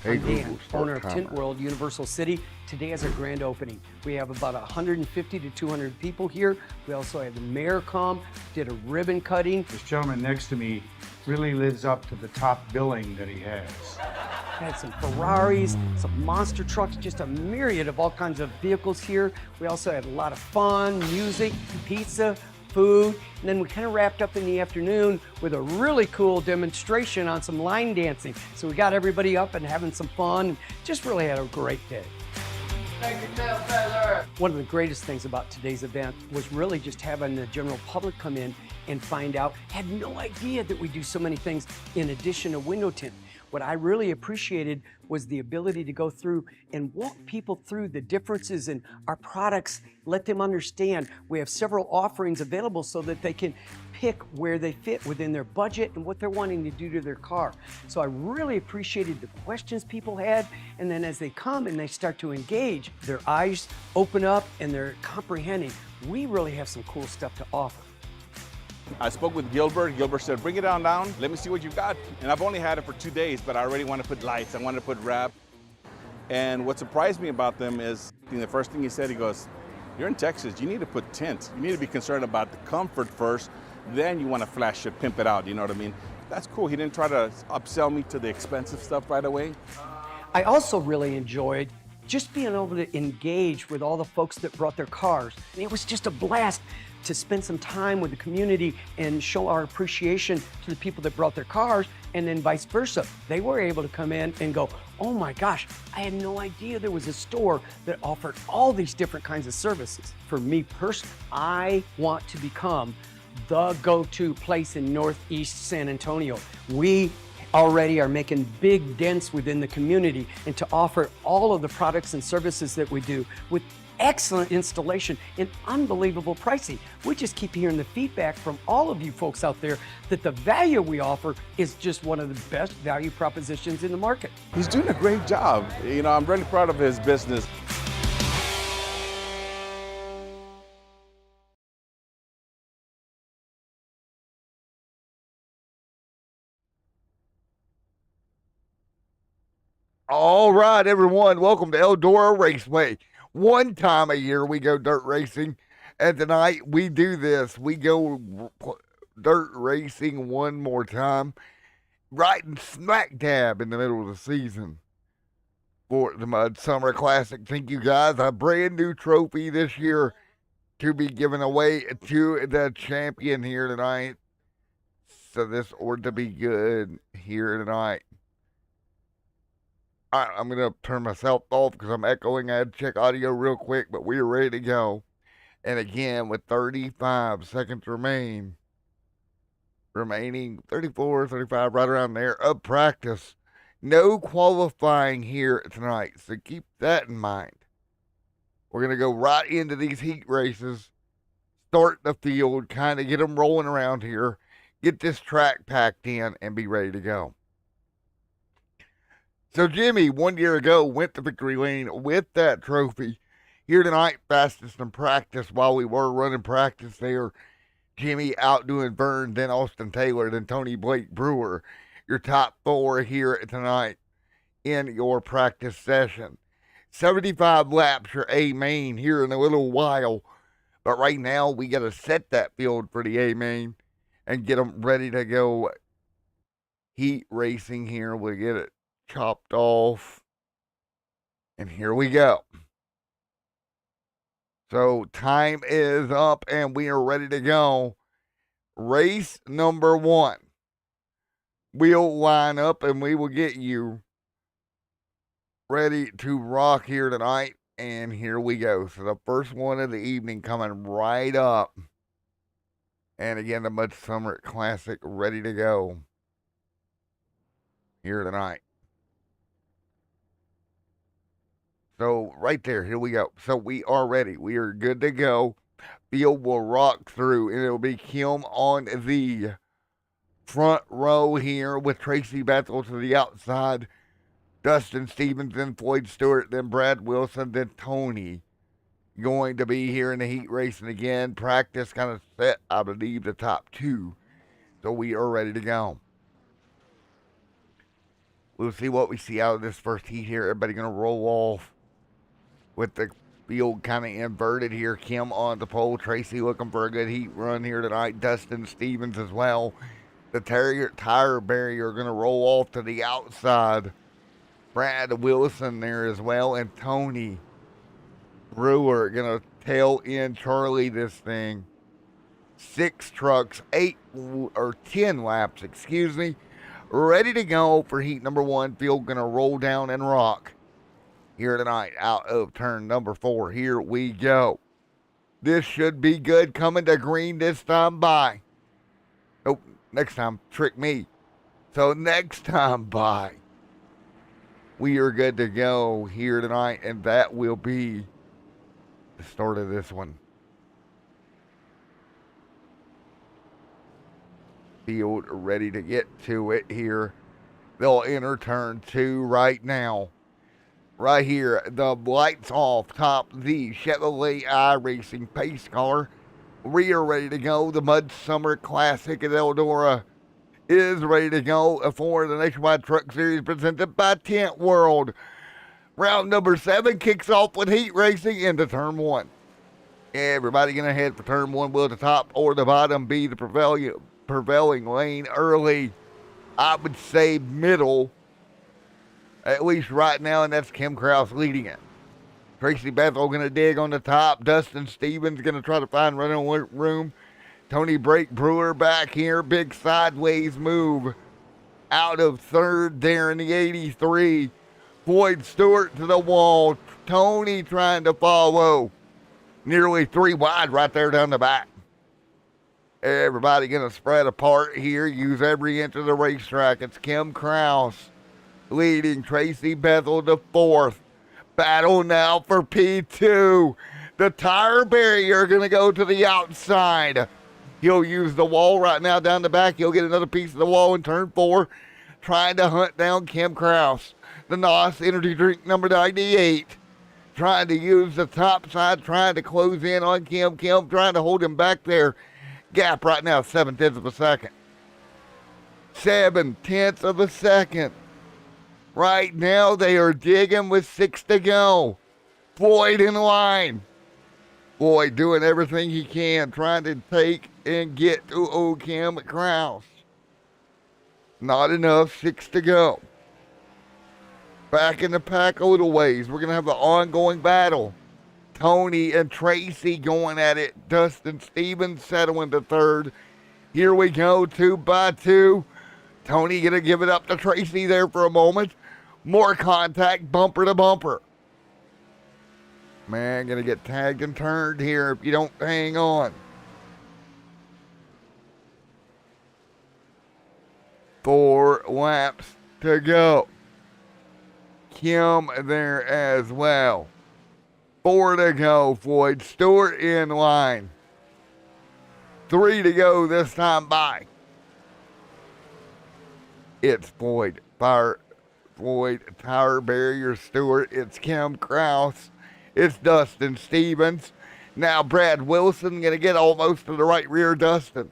Hey, I'm Dan, Google, start owner of timer. Tint World, Universal City. Today is our grand opening. We have about 150 to 200 people here. We also had the mayor come, did a ribbon cutting. This gentleman next to me really lives up to the top billing that he has. Had some Ferraris, some monster trucks, just a myriad of all kinds of vehicles here. We also had a lot of fun, music, pizza, food, and then we kind of wrapped up in the afternoon with a really cool demonstration on some line dancing. So we got everybody up and having some fun, and just really had a great day. One of the greatest things about today's event was really just having the general public come in and find out, had no idea that we do so many things in addition to window tint. What I really appreciated was the ability to go through and walk people through the differences in our products, let them understand we have several offerings available so that they can pick where they fit within their budget and what they're wanting to do to their car. So I really appreciated the questions people had, and then as they come and they start to engage, their eyes open up and they're comprehending. We really have some cool stuff to offer. I spoke with Gilbert. Gilbert said, bring it down. Let me see what you've got. And I've only had it for 2 days, but I already want to put lights. I want to put wrap. And what surprised me about them is the first thing he said, he goes, you're in Texas. You need to put tint. You need to be concerned about the comfort first. Then you want to flash it, pimp it out. You know what I mean? That's cool. He didn't try to upsell me to the expensive stuff right away. I also really enjoyed just being able to engage with all the folks that brought their cars. And it was just a blast to spend some time with the community and show our appreciation to the people that brought their cars, and then vice versa. They were able to come in and go, oh my gosh, I had no idea there was a store that offered all these different kinds of services. For me personally, I want to become the go-to place in Northeast San Antonio. We already are making big dents within the community, and to offer all of the products and services that we do with excellent installation and unbelievable pricing. We just keep hearing the feedback from all of you folks out there that the value we offer is just one of the best value propositions in the market. He's doing a great job. You know, I'm really proud of his business. All right, everyone, welcome to Eldora Raceway. One time a year we go dirt racing, and tonight we do this. We go dirt racing one more time, right in smack dab in the middle of the season for the Mud Summer Classic. Thank you guys. A brand new trophy this year to be given away to the champion here tonight. So this ought to be good here tonight. All right, I'm going to turn myself off because I'm echoing. I had to check audio real quick, but we're ready to go. And again, with 35 seconds remaining, 34, 35, right around there, of practice. No qualifying here tonight, so keep that in mind. We're going to go right into these heat races, start the field, kind of get them rolling around here, get this track packed in, and be ready to go. So Jimmy, 1 year ago, went to victory lane with that trophy. Here tonight, fastest in practice while we were running practice there. Jimmy outdoing Vern, then Austin Taylor, then Tony Blake Brewer. Your top four here tonight in your practice session. 75 laps for A main here in a little while. But right now, we got to set that field for the A main and get them ready to go heat racing here. We'll get it chopped off. And here we go. So time is up and we are ready to go. Race number one. We'll line up and we will get you ready to rock here tonight. And here we go. So the first one of the evening coming right up. And again, the Mud Summer Classic ready to go here tonight. So right there, here we go. So we are ready. We are good to go. Field will rock through, and it'll be Kim on the front row here with Tracy Bethel to the outside. Dustin Stevens, then Floyd Stewart, then Brad Wilson, then Tony going to be here in the heat racing again. Practice kind of set, I believe, the top two. So we are ready to go. We'll see what we see out of this first heat here. Everybody going to roll off with the field kind of inverted here. Kim on the pole. Tracy looking for a good heat run here tonight. Dustin Stevens as well. The tire barrier going to roll off to the outside. Brad Wilson there as well. And Tony Brewer going to tail in Charlie this thing. 6 trucks, 10 laps, excuse me. Ready to go for heat number 1. Field going to roll down and rock here tonight out of turn number 4. Here we go. This should be good. Coming to green this time by. Oh, next time, trick me. So next time by. We are good to go here tonight, and that will be the start of this one. Field ready to get to it here. They'll enter turn 2 right now. Right here, the lights off top, the Chevrolet iRacing pace car. We are ready to go. The Mud Summer Classic at Eldora is ready to go for the Nationwide Truck Series presented by Tint World. Round number 7 kicks off with heat racing into turn 1. Everybody going to head for turn 1. Will the top or the bottom be the prevailing lane early? I would say middle, at least right now, and that's Kim Krause leading it. Tracy Bethel going to dig on the top. Dustin Stevens going to try to find running room. Tony Brewer back here. Big sideways move out of third there in the 83. Floyd Stewart to the wall. Tony trying to follow. Nearly 3 wide right there down the back. Everybody going to spread apart here. Use every inch of the racetrack. It's Kim Krause leading. Tracy Bethel to 4th. Battle now for P2. The tire barrier going to go to the outside. He'll use the wall right now down the back. He'll get another piece of the wall in turn 4. Trying to hunt down Kim Krause. The NOS Energy Drink number 98. Trying to use the top side. Trying to close in on Kim. Kim trying to hold him back there. Gap right now, 7/10 of a second. 7/10 of a second. Right now, they are digging with 6 to go. Floyd in line. Floyd doing everything he can, trying to take and get to Kim Krause. Not enough, 6 to go. Back in the pack a little ways. We're going to have an ongoing battle. Tony and Tracy going at it. Dustin Stevens settling to 3rd. Here we go, 2 by 2. Tony going to give it up to Tracy there for a moment. More contact, bumper to bumper. Man, going to get tagged and turned here if you don't hang on. 4 laps to go. Kim there as well. 4 to go. Floyd Stewart in line. 3 to go this time by. It's Floyd tire barrier Stewart. It's Kim Krause. It's Dustin Stevens. Now Brad Wilson going to get almost to the right rear Dustin.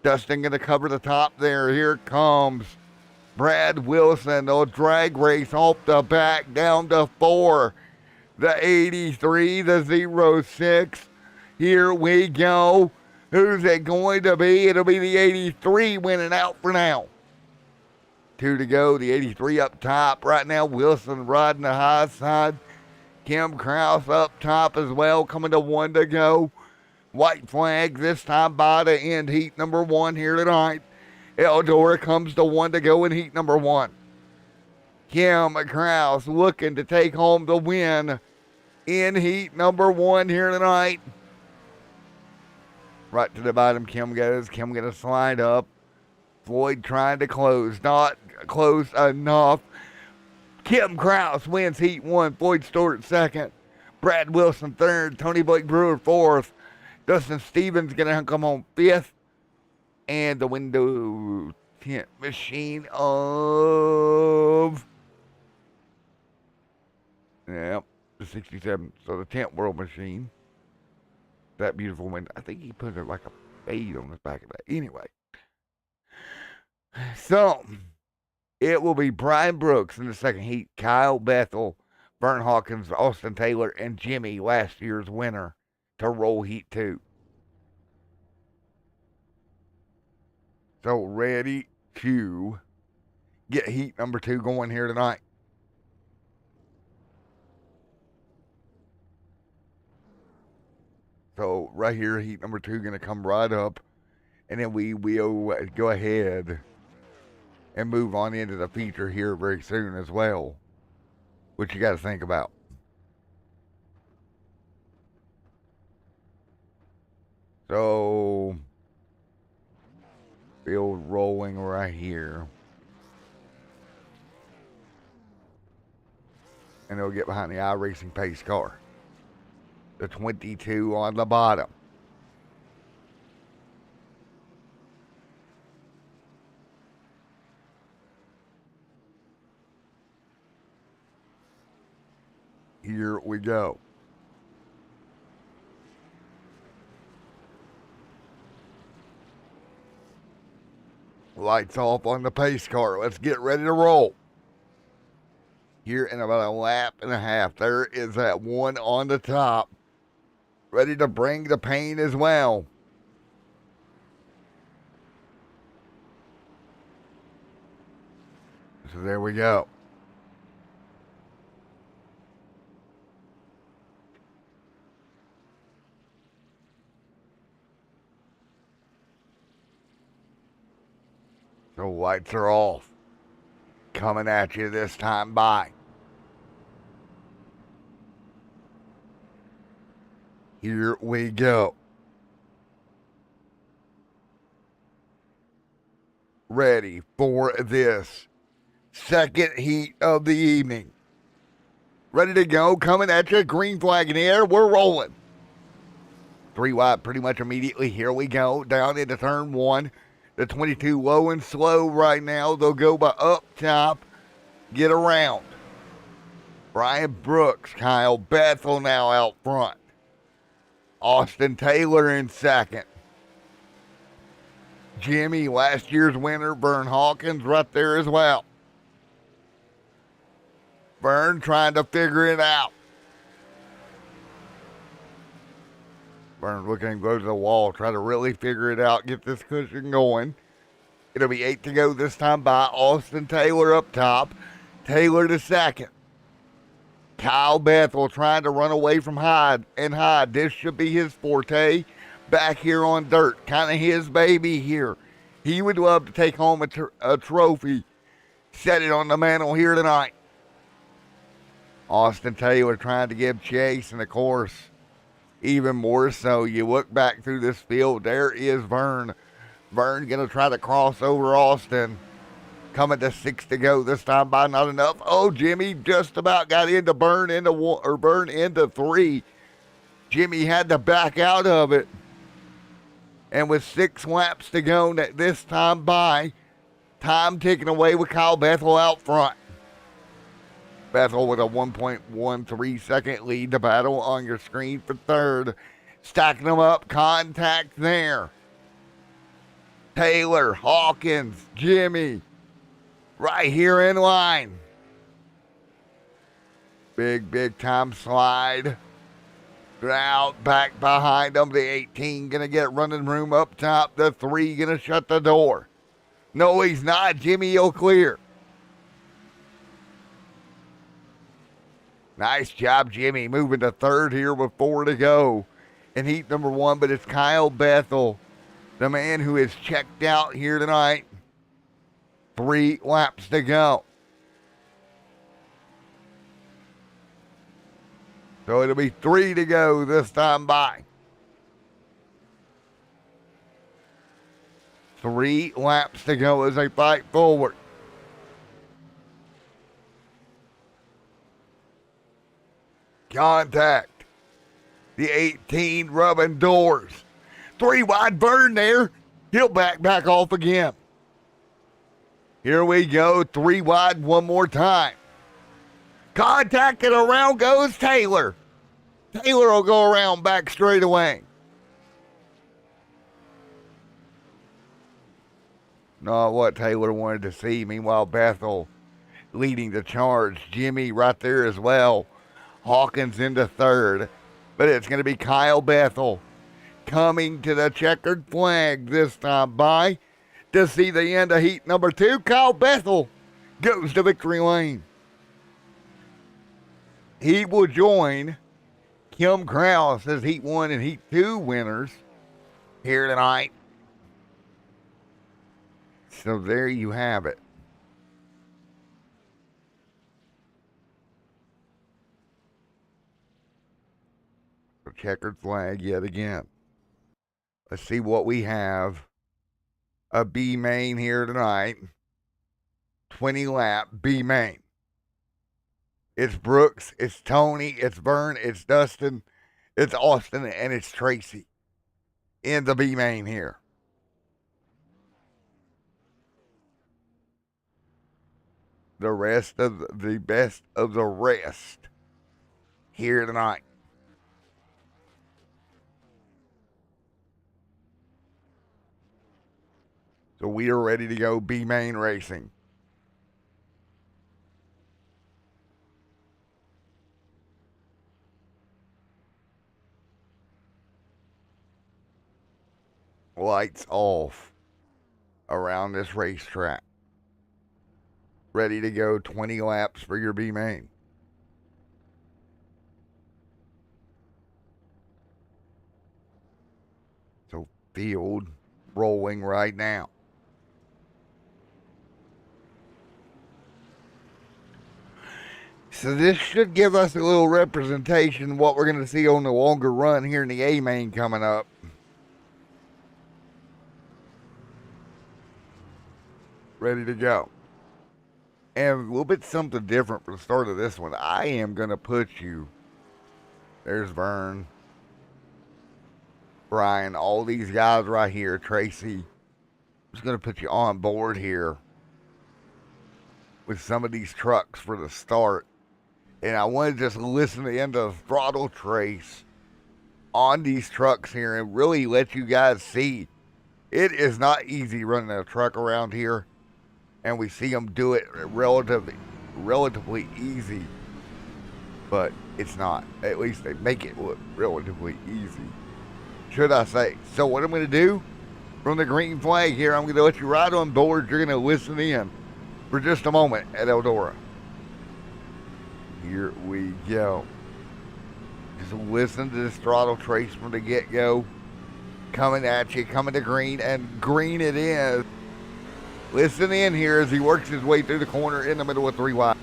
Dustin going to cover the top there. Here comes Brad Wilson. They'll drag race off the back down to 4. The 83, the 06. Here we go. Who's it going to be? It'll be the 83 winning out for now. 2 to go. The 83 up top. Right now, Wilson riding the high side. Kim Krause up top as well. Coming to 1 to go. White flag this time by to end heat number 1 here tonight. Eldora comes to 1 to go in heat number 1. Kim Krause looking to take home the win in heat number 1 here tonight. Right to the bottom, Kim goes. Kim going to slide up. Floyd trying to close. Not close enough. Kim Krause wins heat 1. Floyd Stewart 2nd. Brad Wilson 3rd. Tony Brewer 4th. Dustin Stevens going to come on 5th. And the window tint machine of... Yep, the 67. So the Tint World machine. That beautiful window. I think he put like a fade on the back of that. Anyway. So, It will be Brian Brooks in the second heat, Kyle Bethel, Vern Hawkins, Austin Taylor, and Jimmy, last year's winner, to roll heat 2. So ready to get heat number 2 going here tonight. So right here, heat number 2 going to come right up, and then we will go ahead and move on into the feature here very soon as well, which you got to think about. So field rolling right here. And they'll get behind the iRacing pace car. The 22 on the bottom. Here we go. Lights off on the pace car. Let's get ready to roll. Here in about a lap and a half, there is that one on the top, ready to bring the pain as well. So there we go. So lights are off. Coming at you this time by. Here we go. Ready for this second heat of the evening. Ready to go. Coming at you. Green flag in the air. We're rolling. 3 wide pretty much immediately. Here we go. Down into turn 1. The 22 low and slow right now. They'll go by up top. Get around. Brian Brooks, Kyle Bethel now out front. Austin Taylor in second. Jimmy, last year's winner, Vern Hawkins, right there as well. Vern trying to figure it out. Vern looking to go to the wall, try to really figure it out, get this cushion going. It'll be 8 to go this time by. Austin Taylor up top. Taylor to second. Kyle Bethel trying to run away from Hyde. This should be his forte. Back here on dirt. Kind of his baby here. He would love to take home a trophy. Set it on the mantle here tonight. Austin Taylor trying to give chase, and of course, even more so, you look back through this field, there is Vern. Vern going to try to cross over Austin. Coming to 6 to go this time by, not enough. Oh, Jimmy just about got into Vern into 3. Jimmy had to back out of it. And with 6 laps to go this time by, time ticking away with Kyle Bethel out front. Bethel with a 1.13 second lead to battle on your screen for third. Stacking them up, contact there. Taylor, Hawkins, Jimmy, right here in line. Big time slide. Out back behind them. The 18 going to get running room up top. The 3 going to shut the door. No, he's not. Jimmy will clear. Nice job, Jimmy. Moving to third here with 4 to go in heat number 1. But it's Kyle Bethel, the man who is checked out here tonight. 3 laps to go. So it'll be 3 to go this time by. 3 laps to go as they fight forward. Contact. The 18 rubbing doors. 3 wide Vern there. He'll back off again. Here we go. 3 wide one more time. Contact, and around goes Taylor. Taylor will go around back straight away. Not what Taylor wanted to see. Meanwhile, Bethel leading the charge. Jimmy right there as well. Hawkins into third. But it's going to be Kyle Bethel coming to the checkered flag this time by to see the end of heat number 2. Kyle Bethel goes to victory lane. He will join Kim Krause as heat 1 and heat 2 winners here tonight. So there you have it. The checkered flag yet again. Let's see what we have. A B main here tonight. 20 lap B main. It's Brooks, it's Tony, it's Vern, it's Dustin, it's Austin, and it's Tracy in the B main here. The rest of the best of the rest here tonight. So we are ready to go B main racing. Lights off around this racetrack. Ready to go 20 laps for your B main. So field rolling right now. So this should give us a little representation of what we're going to see on the longer run here in the A main coming up. Ready to go. And a little bit something different for the start of this one. I am going to put you, there's Vern, Brian, all these guys right here, Tracy. I'm just going to put you on board here with some of these trucks for the start. And I want to just listen to the end of throttle trace on these trucks here and really let you guys see it is not easy running a truck around here. And we see them do it relatively easy, but it's not. At least they make it look relatively easy, should I say. So what I'm going to do from the green flag here, I'm going to let you ride on board. You're going to listen in for just a moment at Eldora. Here we go. Just listen to this throttle trace from the get-go. Coming at you, coming to green, and green it is. Listen in here as he works his way through the corner in the middle of 3 wide.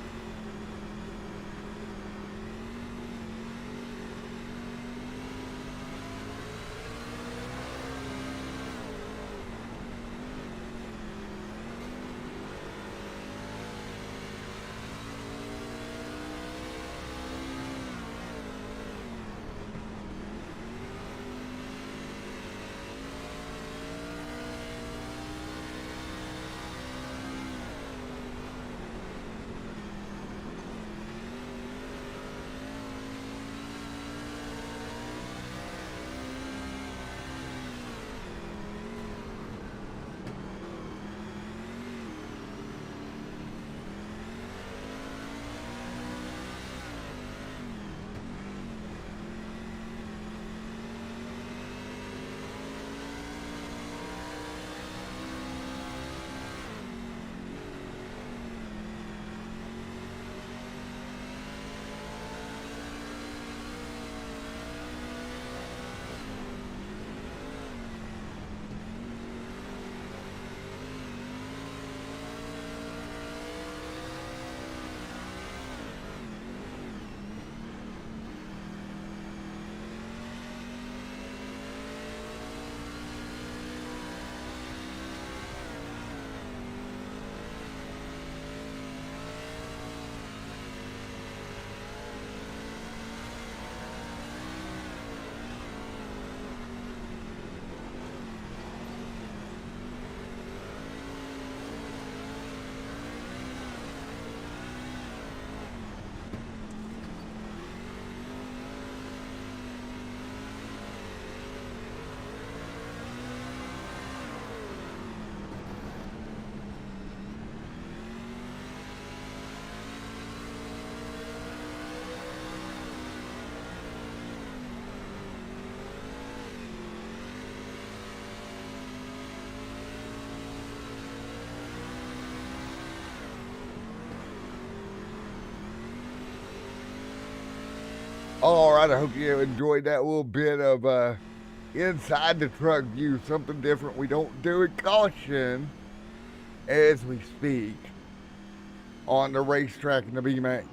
All right, I hope you enjoyed that little bit of inside the truck view, something different we don't do at Caution as we speak on the racetrack in the B-Main.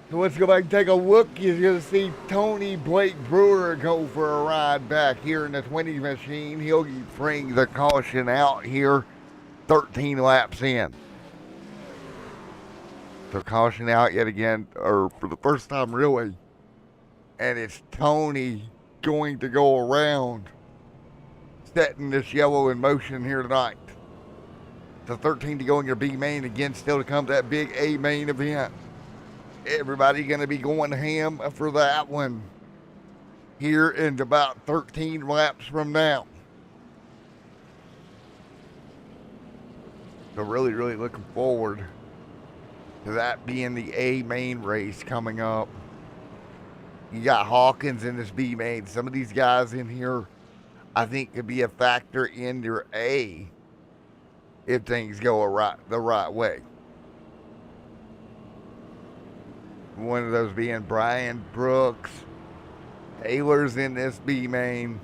So let's go back and take a look. You're going to see Tony Blake Brewer go for a ride back here in the 20 machine. He'll bring the Caution out here 13 laps in. So Caution out yet again, or for the first time really. And it's Tony going to go around setting this yellow in motion here tonight. So 13 to go in your B main. Again, still to come that big A main event. Everybody going to be going ham for that one here in about 13 laps from now. So really, really looking forward to that being the A main race coming up. You got Hawkins in this B main. Some of these guys in here, I think, could be a factor in your A if things go the right way. One of those being Brian Brooks. Taylor's in this B main.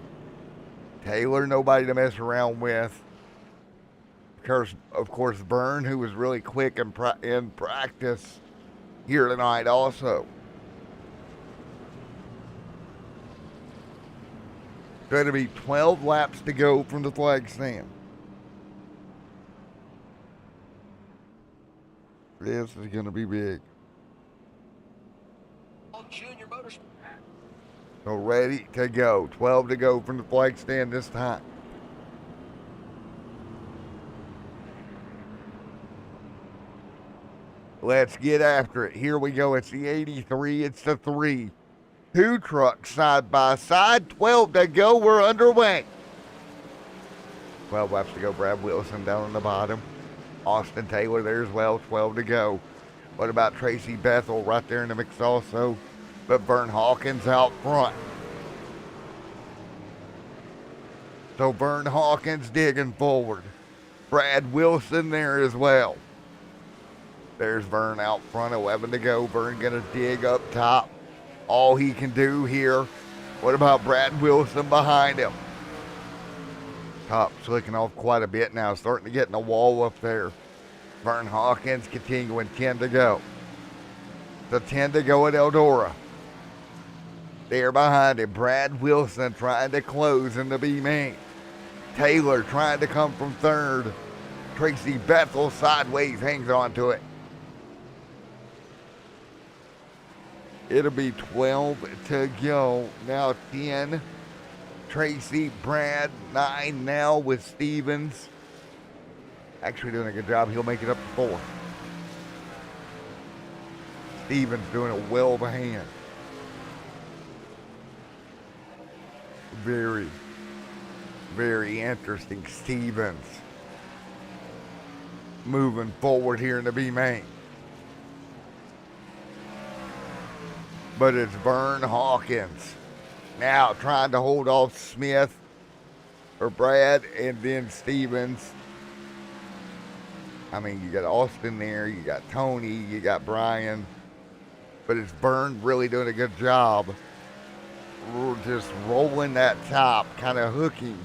Taylor, nobody to mess around with. Of course, Byrne, who was really quick in practice here tonight also. Going to be 12 laps to go from the flag stand. This is going to be big. So ready to go. 12 to go from the flag stand this time. Let's get after it. Here we go. It's the 83. It's the 3. Two trucks side by side. 12 to go. We're underway. 12 laps to go. Brad Wilson down on the bottom. Austin Taylor there as well. 12 to go. What about Tracy Bethel right there in the mix also? But Vern Hawkins out front. So Vern Hawkins digging forward. Brad Wilson there as well. There's Vern out front, 11 to go. Vern gonna dig up top. All he can do here. What about Brad Wilson behind him? Top slicking off quite a bit now, starting to get in the wall up there. Vern Hawkins continuing, 10 to go. The 10 to go at Eldora. There behind him, Brad Wilson trying to close in the B main. Taylor trying to come from third. Tracy Bethel sideways hangs on to it. It'll be 12 to go. Now 10. Tracy, Brad, 9 now with Stevens. Actually doing a good job. He'll make it up to 4. Stevens doing it well behind. Very, very interesting. Stevens moving forward here in the B main. But it's Vern Hawkins now trying to hold off Smith or Brad, and then Stevens. I mean, you got Austin there, you got Tony, you got Brian, but it's Vern really doing a good job. We're just rolling that top, kind of hooking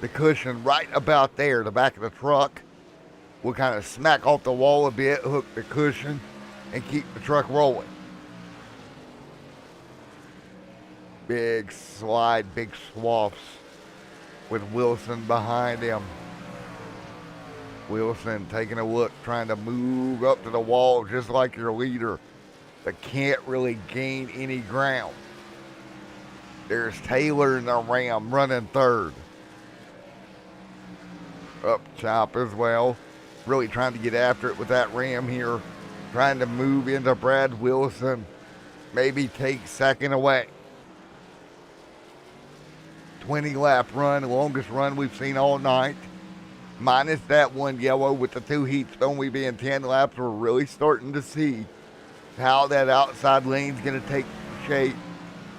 the cushion right about there, the back of the truck. We'll kind of smack off the wall a bit, hook the cushion, and keep the truck rolling. Big slide, big swaths with Wilson behind him. Wilson taking a look, trying to move up to the wall just like your leader, but can't really gain any ground. There's Taylor in the Ram running third. Up top as well. Really trying to get after it with that Ram here. Trying to move into Brad Wilson. Maybe take second away. 20 lap run, longest run we've seen all night. Minus that one yellow with the 2 heats only being 10 laps. We're really starting to see how that outside lane's going to take shape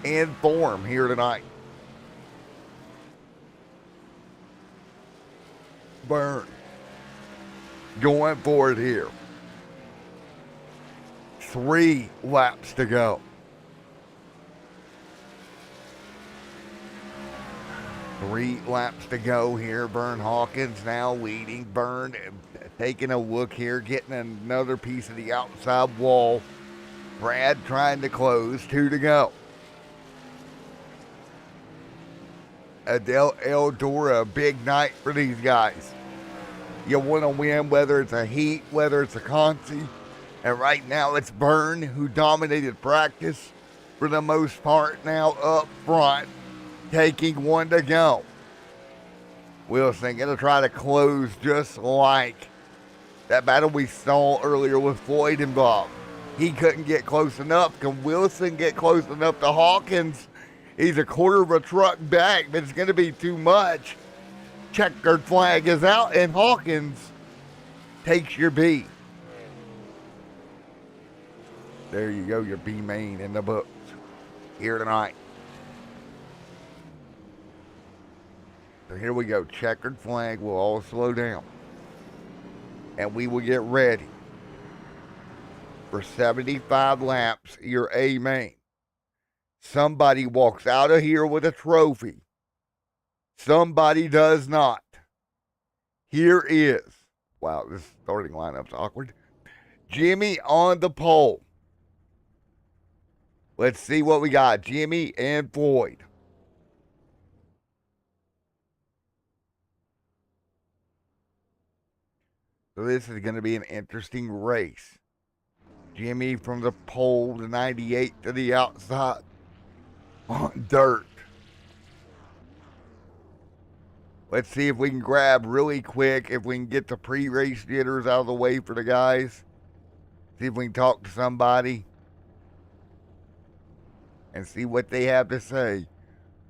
and form here tonight. Burn. Going for it here. 3 laps to go. 3 laps to go here. Vern Hawkins now leading. Vern taking a look here, getting another piece of the outside wall. Brad trying to close. 2 to go. Eldora, a big night for these guys. You want to win, whether it's a heat, whether it's a consi. And right now it's Vern who dominated practice for the most part now up front, taking 1 to go. Wilson going to try to close just like that battle we saw earlier with Floyd involved. He couldn't get close enough. Can Wilson get close enough to Hawkins? He's a quarter of a truck back, but it's going to be too much. Checkered flag is out, and Hawkins takes your B. There you go, your B main in the books here tonight. So here we go. Checkered flag. We'll all slow down. And we will get ready for 75 laps, your A main. Somebody walks out of here with a trophy. Somebody does not. Here is, wow, this starting lineup's awkward. Jimmy on the pole. Let's see what we got. Jimmy and Floyd. So this is going to be an interesting race. Jimmy from the pole to 98 to the outside on dirt. Let's see if we can grab really quick, if we can get the pre-race jitters out of the way for the guys. See if we can talk to somebody and see what they have to say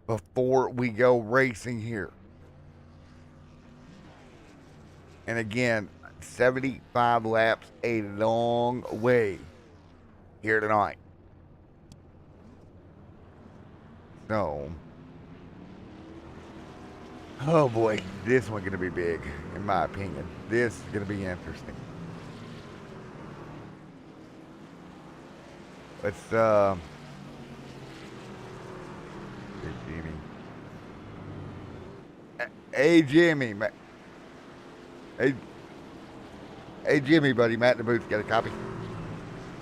before we go racing here. And again, 75 laps, a long way here tonight. So, oh boy, this one's going to be big, in my opinion. This is going to be interesting. Let's, Jimmy. Hey, Jimmy. Hey, Jimmy, buddy. Matt in the booth. Got a copy?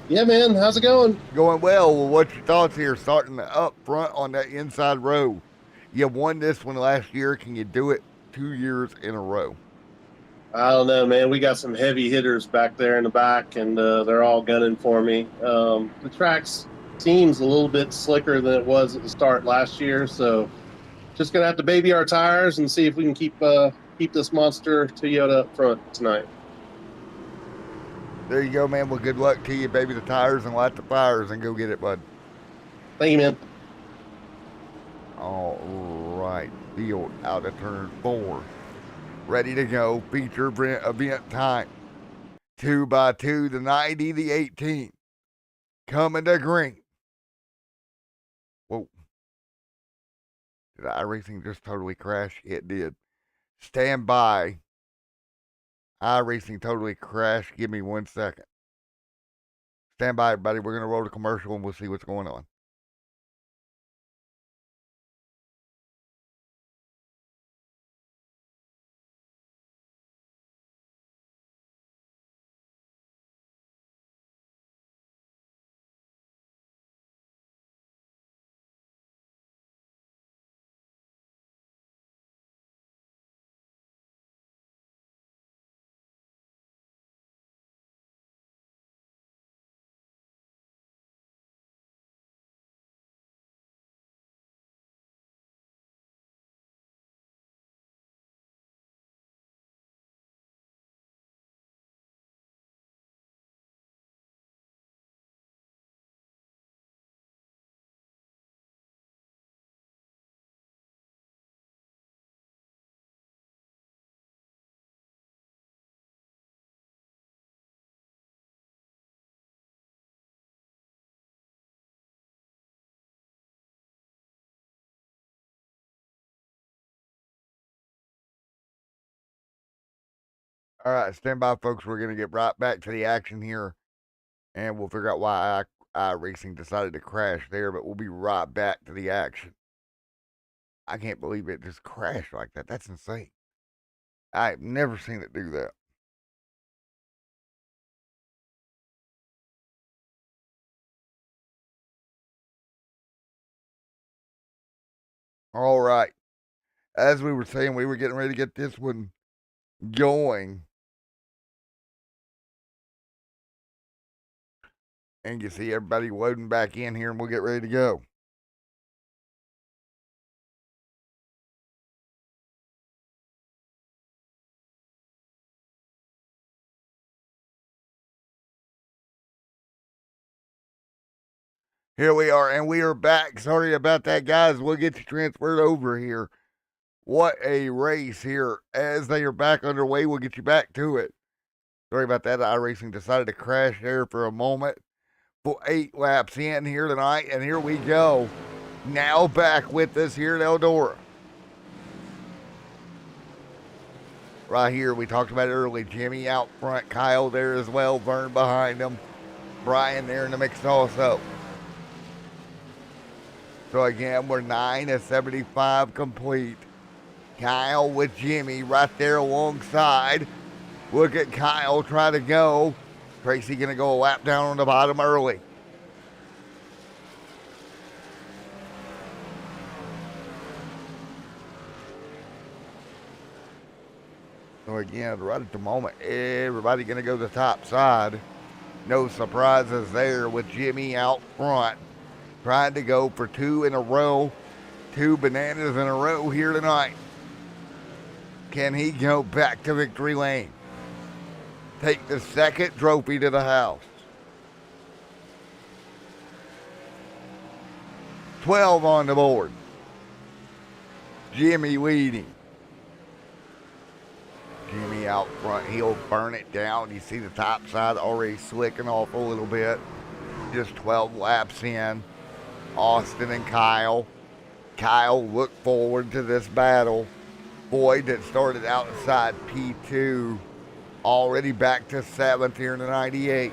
Yeah, man. How's it going? Going well. Well, what's your thoughts here? Starting up front on that inside row. You won this one last year. Can you do it 2 years in a row? I don't know, man. We got some heavy hitters back there in the back, and they're all gunning for me. The track's seems a little bit slicker than it was at the start last year, so just gonna have to baby our tires and see if we can keep this monster Toyota up front tonight. There you go, man. Well, good luck to you. Baby the tires and light the fires and go get it, bud. Thank you, man. All right. Field out of turn 4. Ready to go. Feature event time. 2x2, the 90, the 18. Coming to green. Whoa. Did iRacing just totally crash? It did. Stand by. iRacing totally crashed. Give me 1 second. Stand by, everybody. We're going to roll the commercial and we'll see what's going on. All right, stand by, folks. We're going to get right back to the action here, and we'll figure out why iRacing decided to crash there, but we'll be right back to the action. I can't believe it just crashed like that. That's insane. I've never seen it do that. All right. As we were saying, we were getting ready to get this one going. And you see everybody loading back in here, and we'll get ready to go. Here we are, and we are back. Sorry about that, guys. We'll get you transferred over here. What a race here. As they are back underway, we'll get you back to it. Sorry about that. iRacing decided to crash there for a moment. For 8 laps in here tonight, and here we go. Now back with us here at Eldora. Right here, we talked about it early. Jimmy out front, Kyle there as well, Vern behind him, Brian there in the mix also. So again, we're 9 of 75 complete. Kyle with Jimmy right there alongside. Look at Kyle try to go. Tracy gonna go a lap down on the bottom early. So again, right at the moment, everybody gonna go to the top side. No surprises there with Jimmy out front, trying to go for 2 in a row, 2 bananas in a row here tonight. Can he go back to victory lane? Take the second trophy to the house. 12 on the board. Jimmy leading. Jimmy out front, he'll burn it down. You see the top side already slicking off a little bit. Just 12 laps in. Austin and Kyle. Kyle look forward to this battle. Boyd that started outside P2. Already back to 7th here in the 98.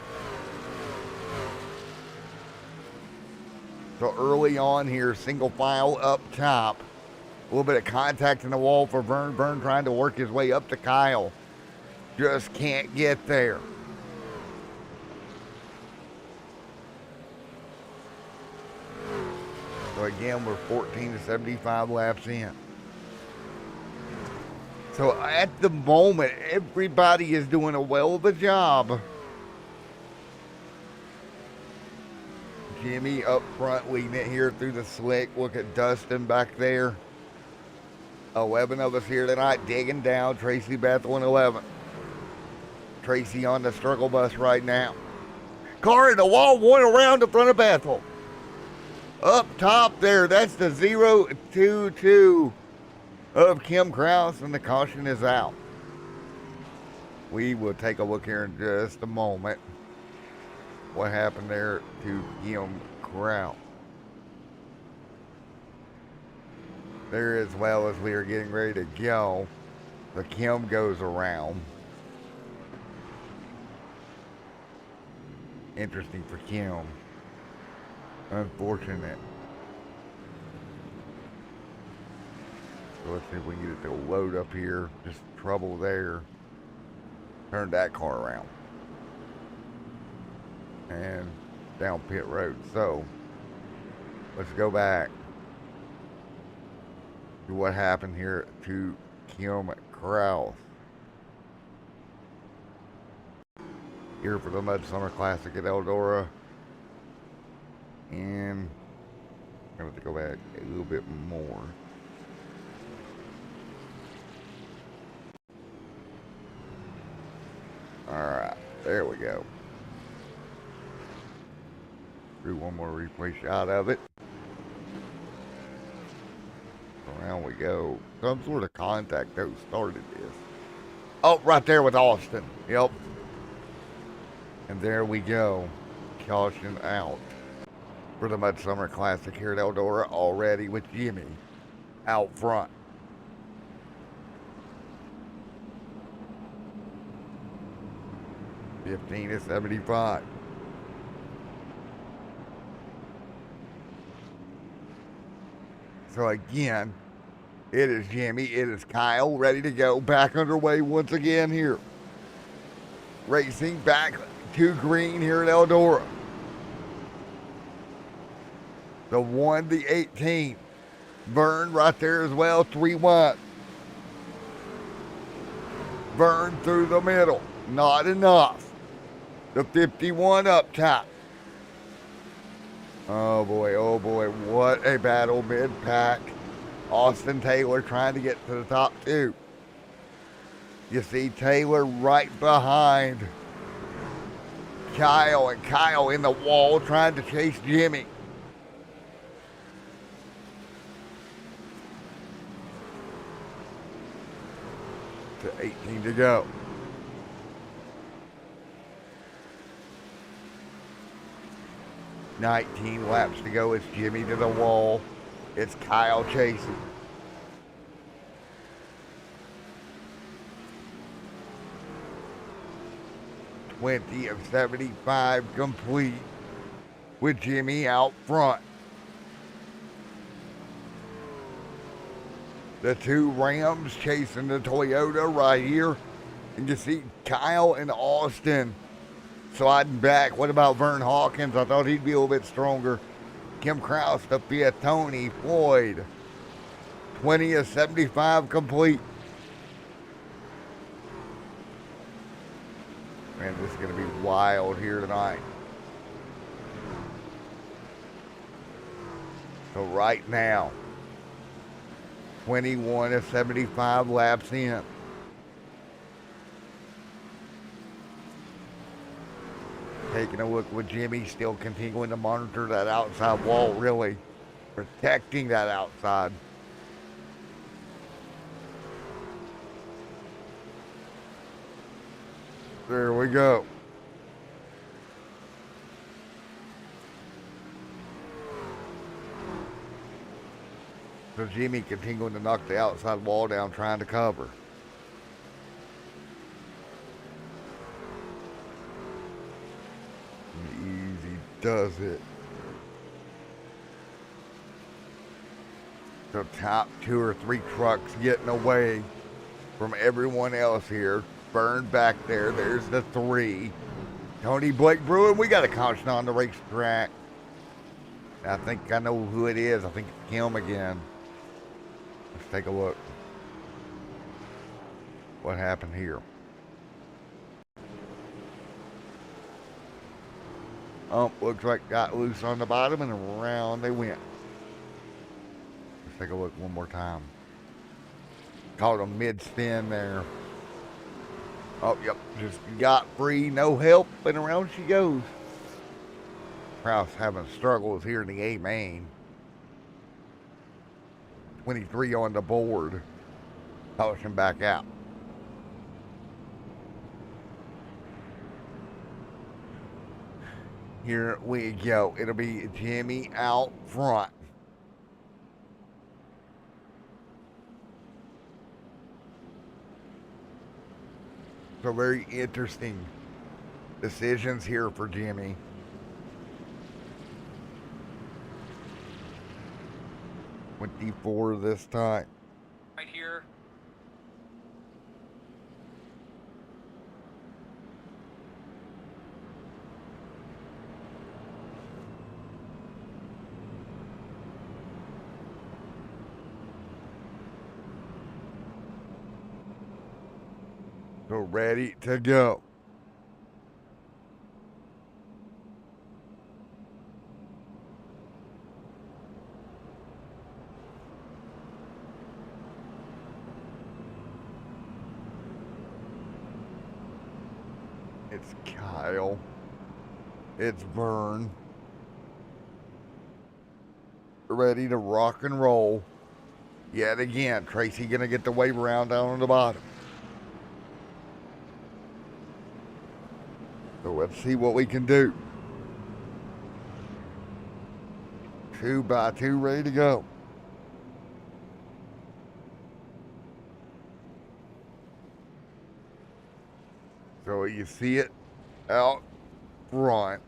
So early on here, single file up top. A little bit of contact in the wall for Vern. Vern trying to work his way up to Kyle. Just can't get there. So again, we're 14 to 75 laps in. So at the moment, everybody is doing a well of a job. Jimmy up front leading it here through the slick. Look at Dustin back there. 11 of us here tonight digging down. Tracy Bethel in 11. Tracy on the struggle bus right now. Car in the wall, one around the front of Bethel. Up top there, that's the 022 of Kim Krause, and the caution is out. We will take a look here in just a moment. What happened there to Kim Krause? There, as well as we are getting ready to go, the Kim goes around. Interesting for Kim. Unfortunate. So let's see if we can get it to load up here. Just trouble there. Turn that car around. And down pit road. So let's go back to what happened here to Kim Krause. Here for the Mud Summer Classic at Eldora. And I'm going to have to go back a little bit more. Alright, there we go. Do one more replay shot of it. Around we go. Some sort of contact though started this. Oh, right there with Austin. Yep. And there we go. Caution out for the Mud Summer Classic here at Eldora, already with Jimmy out front. $15 to $75. So again, It is Jimmy. It is Kyle, ready to go. Back underway once again here. Racing back to green here at Eldora. The 1, the 18. Vern right there as well, 3-1. Vern through the middle. Not enough. The 51 up top. Oh boy, what a battle mid-pack. Austin Taylor trying to get to the top 2. You see Taylor right behind Kyle, and Kyle in the wall trying to chase Jimmy. To 18 to go. $19 laps to go. It's Jimmy to the wall. It's Kyle chasing. $20 of $75 complete with Jimmy out front. The 2 Rams chasing the Toyota right here. And you see Kyle and Austin sliding back. What about Vern Hawkins? I thought he'd be a little bit stronger. Kim Krause to 5th. Tony Floyd. 20 of 75 complete. Man, this is going to be wild here tonight. So right now, 21 of 75 laps in. Taking a look with Jimmy, still continuing to monitor that outside wall, really protecting that outside. There we go. So Jimmy continuing to knock the outside wall down, trying to cover. Easy does it. The top 2 or 3 trucks getting away from everyone else here. Burned back there. There's the 3. Tony Blake Bruin, we got a caution on the racetrack. I think I know who it is. I think it's him again. Let's take a look. What happened here? Looks like got loose on the bottom and around they went. Let's take a look one more time. Caught him mid-spin there. Oh, yep, just got free, no help, and around she goes. Krause having struggles here in the A main. 23 on the board. Pushing back out. Here we go. It'll be Jimmy out front. So very interesting decisions here for Jimmy. $24 this time. Right here. So ready to go. It's Kyle. It's Vern. Ready to rock and roll. Yet again, Tracy gonna get the wave around down on the bottom. So let's see what we can do. 2 by 2 ready to go. So you see it out front.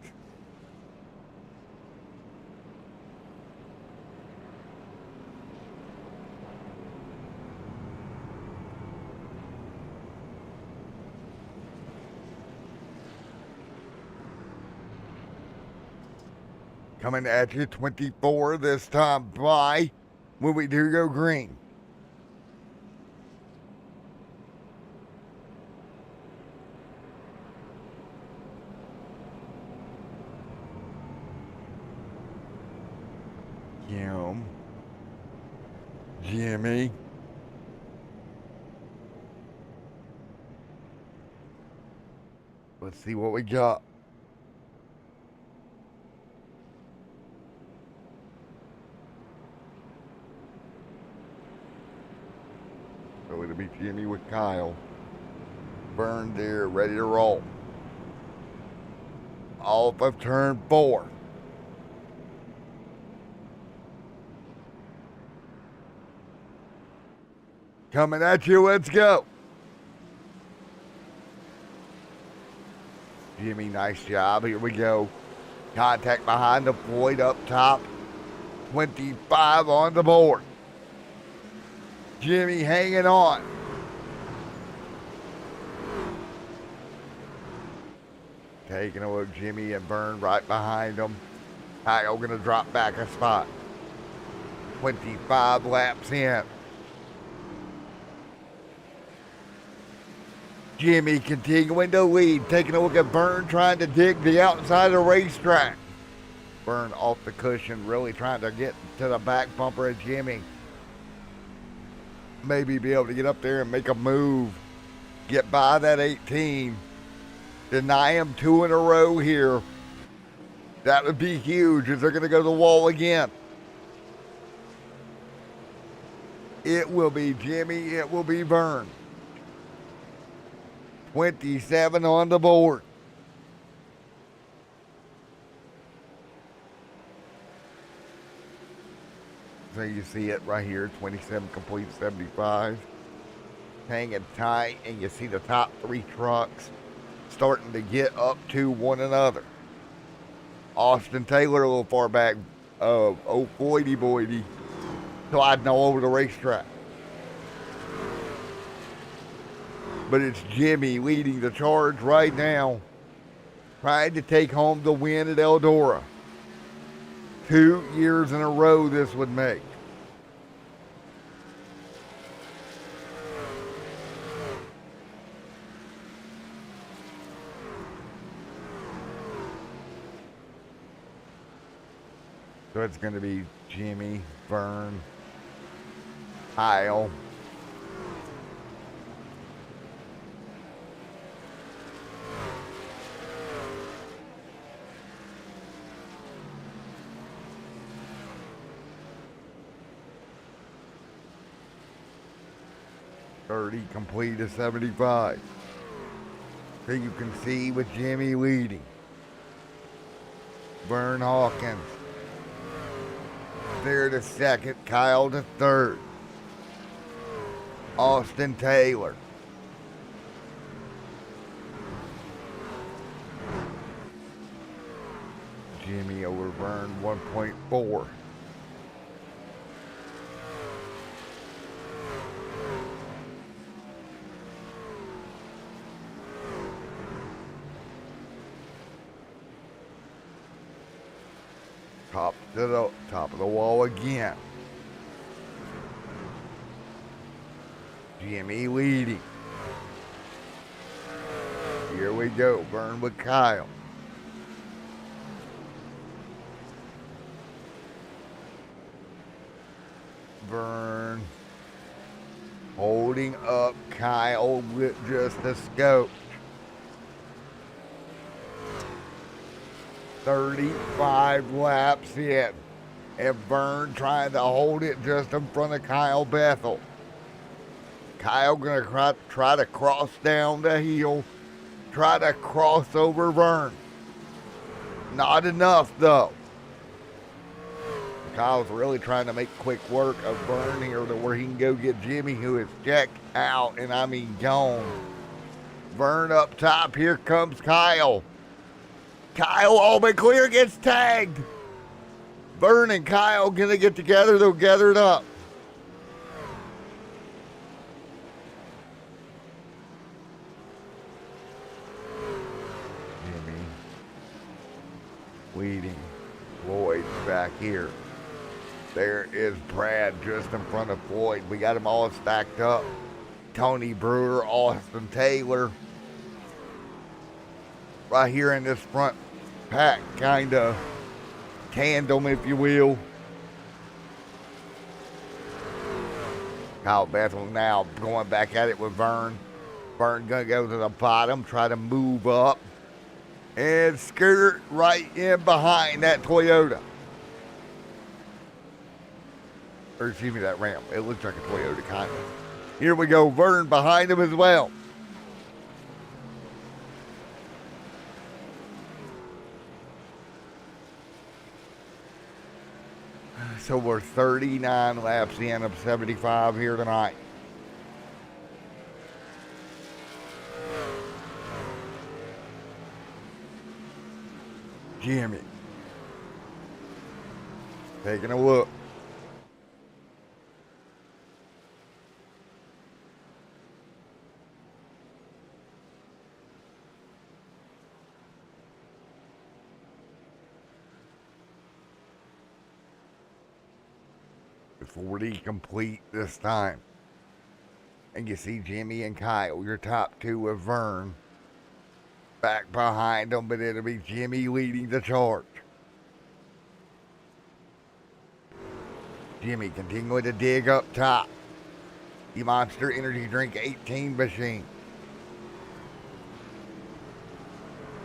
Coming at you, 24 this time by when we do go green. Kim. Jimmy. Let's see what we got. So it'll be Jimmy with Kyle. Vern there, ready to roll. Off of turn 4. Coming at you, let's go. Jimmy, nice job. Here we go. Contact behind the Floyd up top. 25 on the board. Jimmy hanging on. Taking a look, Jimmy and Vern right behind him. Kyle gonna drop back a spot. 25 laps in. Jimmy continuing to lead, taking a look at Vern trying to dig the outside of the racetrack. Vern off the cushion, really trying to get to the back bumper of Jimmy. Maybe be able to get up there and make a move. Get by that 18. Deny him 2 in a row here. That would be huge if they're going to go to the wall again. It will be Jimmy, it will be Vern. 27 on the board. So you see it right here, 27 complete 75. Hanging tight, and you see the top 3 trucks starting to get up to one another. Austin Taylor a little far back. Oh, Boydie. Sliding all over the racetrack. But it's Jimmy leading the charge right now, trying to take home the win at Eldora. 2 years in a row this would make. So it's going to be Jimmy, Vern, Kyle. Complete to 75. So you can see with Jimmy leading. Vern Hawkins there to second. Kyle to third. Austin Taylor. Jimmy over Vern 1.4. Top of the wall again. Jimmy leading. Here we go. Vern with Kyle. Vern holding up Kyle with just a scope. 35 laps in, and Vern trying to hold it just in front of Kyle Bethel. Kyle gonna try to cross down the hill, try to cross over Vern. Not enough though. Kyle's really trying to make quick work of Vern here to where he can go get Jimmy, who is checked out, and I mean gone. Vern up top, here comes Kyle. Kyle, all but clear, gets tagged. Vern and Kyle gonna get together, they'll gather it up. Jimmy leading. Lloyd back here. There is Brad just in front of Floyd. We got them all stacked up. Tony Brewer, Austin Taylor. Right here in this front pack, kind of tandem, if you will. Kyle Bethel now going back at it with Vern. Vern gonna go to the bottom, try to move up, and skirt right in behind that Toyota. Or excuse me, that Ram. It looks like a Toyota, kind of. Here we go, Vern behind him as well. So we're 39 laps in of 75 here tonight. Jimmy. Taking a look. The 40 complete this time. And you see Jimmy and Kyle, your top two with Vern. Back behind them, but it'll be Jimmy leading the charge. Jimmy continuing to dig up top. The Monster Energy Drink 18 machine.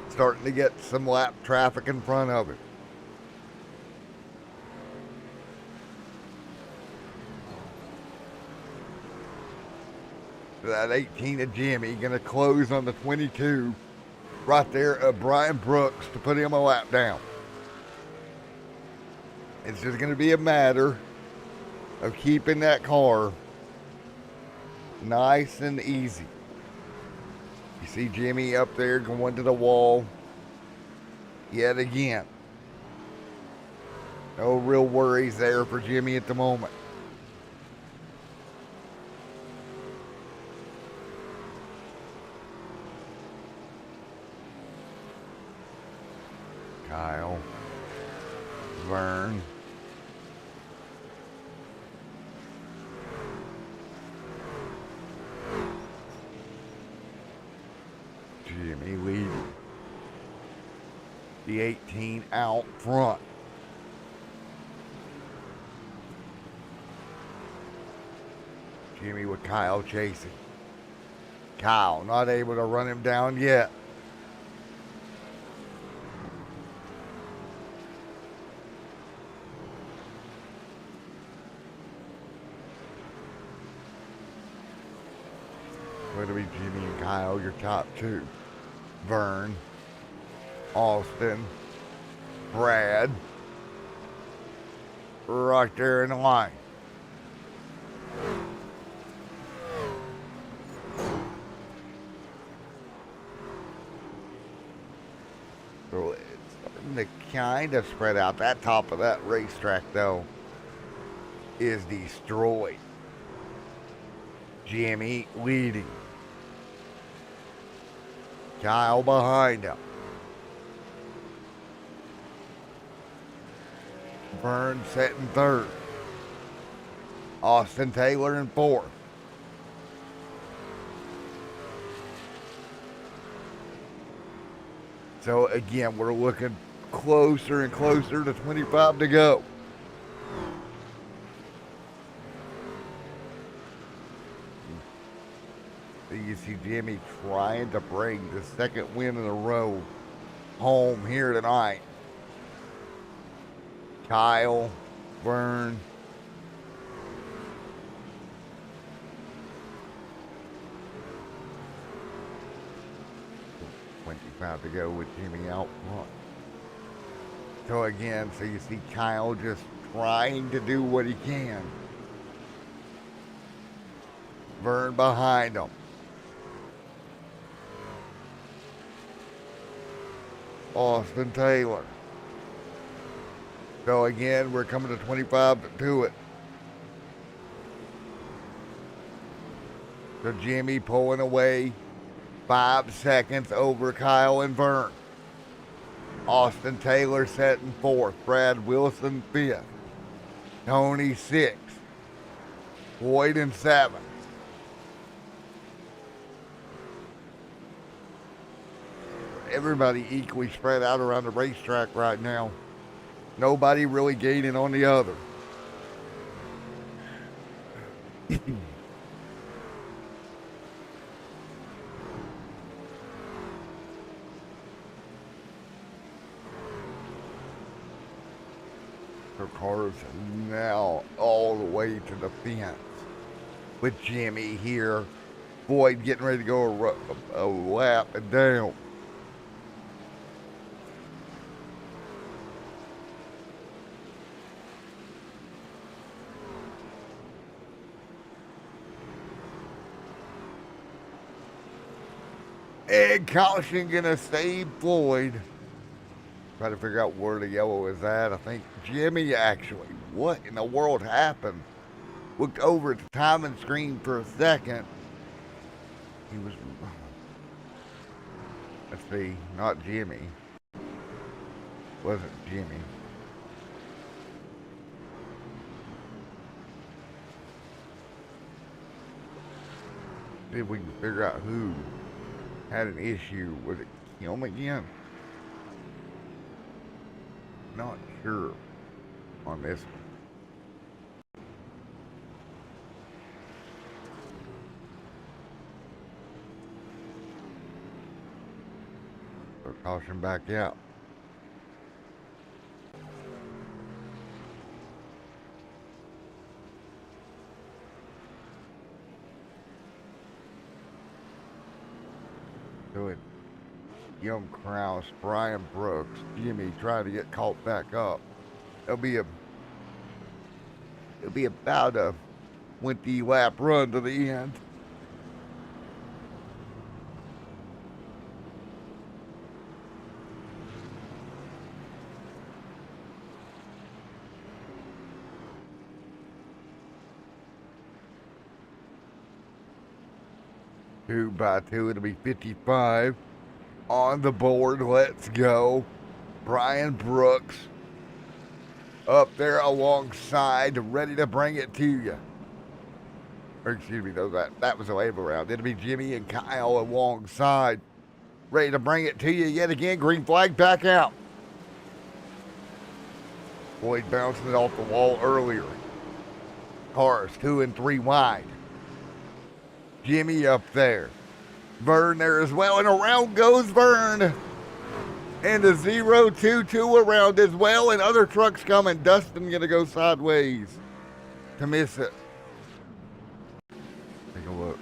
Starting to get some lap traffic in front of it. That 18 of Jimmy gonna close on the 22 right there of Brian Brooks to put him a lap down. It's just gonna be a matter of keeping that car nice and easy. You see Jimmy up there going to the wall yet again. No real worries there for Jimmy at the moment. Kyle, Vern, Jimmy leading. The 18 out front. Jimmy with Kyle chasing. Kyle not able to run him down yet. It'll be Jimmy and Kyle, your top two. Vern, Austin, Brad, right there in the line. So it's starting to kind of spread out. That top of that racetrack, though, is destroyed. Jimmy leading. Kyle behind him. Vern sitting third. Austin Taylor in fourth. So again, we're looking closer and closer to 25 to go. You see Jimmy trying to bring the second win in a row home here tonight. Kyle, Vern, to go with Jimmy out front. So again, so you see Kyle just trying to do what he can. Vern behind him. Austin Taylor. So again, we're coming to 25 to it. So Jimmy pulling away 5 seconds over Kyle and Vern. Austin Taylor setting fourth. Brad Wilson fifth. Tony sixth. Boyd in seventh. Everybody equally spread out around the racetrack right now. Nobody really gaining on the other. Their cars now all the way to the fence with Jimmy here. Boyd getting ready to go a lap and down. And caution gonna save Floyd. Try to figure out where the yellow is at. I think Jimmy actually. What in the world happened? Looked over at the timing screen for a second. He was. Let's see, not Jimmy. Wasn't Jimmy. See if we can figure out who had an issue. Was it him again? Not sure on this one. So caution back out. So it Young Kraus, Brian Brooks, Jimmy trying to get caught back up. It'll be about a 20 lap run to the end. Two by two, it'll be 55 on the board. Let's go. Brian Brooks up there alongside, ready to bring it to you. Or excuse me, though, that was a label round. It'll be Jimmy and Kyle alongside, ready to bring it to you yet again. Green flag back out. Boyd bouncing it off the wall earlier. Cars 2 and 3 wide. Jimmy up there. Vern there as well, and around goes Vern. And the 022 around as well, and other trucks coming. Dustin gonna go sideways to miss it. Take a look.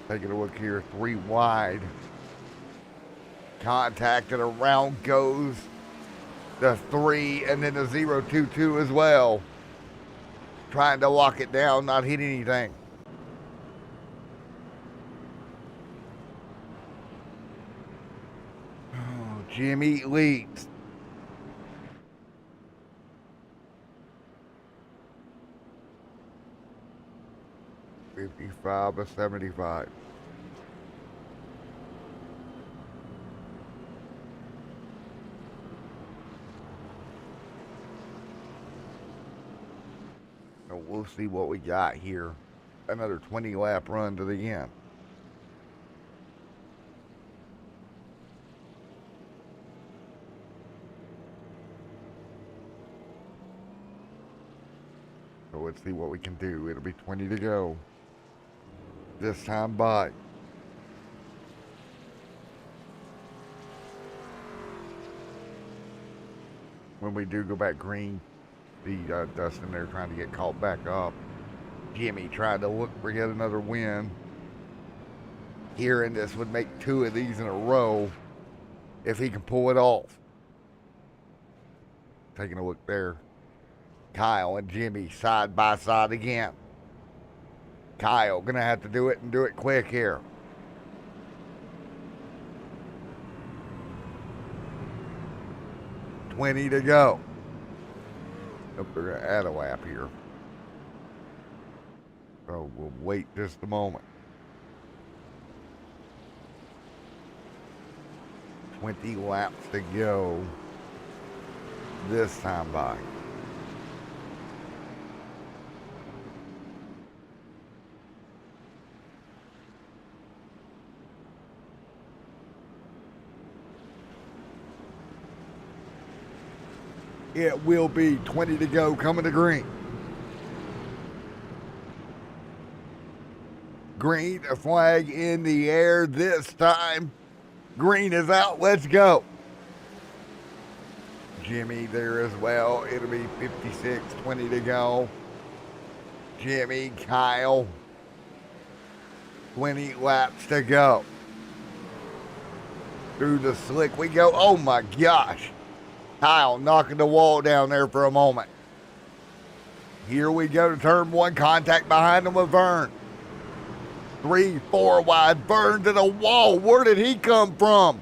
Taking a look here, 3 wide. Contacted, around goes the 3, and then the 022 as well. Trying to lock it down, not hit anything. Oh, Jimmy leads. $55 to $75. We'll see what we got here. Another 20 lap run to the end. So let's see what we can do. It'll be 20 to go. This time by. When we do go back green, see Dustin there trying to get caught back up. Jimmy tried to look for yet another win. Here, and this would make 2 of these in a row if he can pull it off. Taking a look there. Kyle and Jimmy side by side again. Kyle gonna have to do it and do it quick here. $20 to go. Nope, they're gonna add a lap here. So we'll wait just a moment. 20 laps to go this time by. It will be 20 to go coming to green. Green flag in the air this time. Green is out. Let's go. Jimmy there as well. It'll be 56, 20 to go. Jimmy, Kyle. 20 laps to go. Through the slick we go. Oh my gosh. Kyle knocking the wall down there for a moment. Here we go to turn one. Contact behind him with Vern. 3, 4 wide. Vern to the wall. Where did he come from?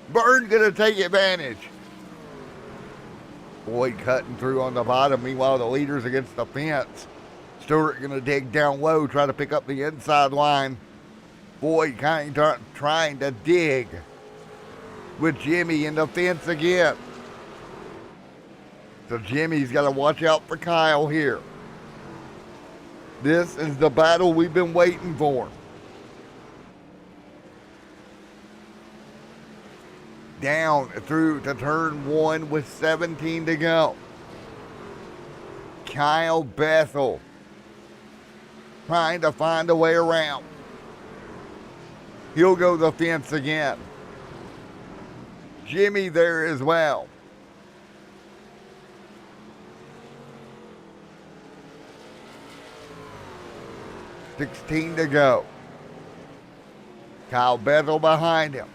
Vern gonna take advantage. Boyd cutting through on the bottom. Meanwhile, the leader's against the fence. Stewart gonna dig down low, try to pick up the inside line. Boyd kind of trying to dig with Jimmy in the fence again. So Jimmy's got to watch out for Kyle here. This is the battle we've been waiting for. Down through to turn one with 17 to go. Kyle Bethel trying to find a way around. He'll go the fence again. Jimmy there as well. $16 to go. Kyle Bethel behind him.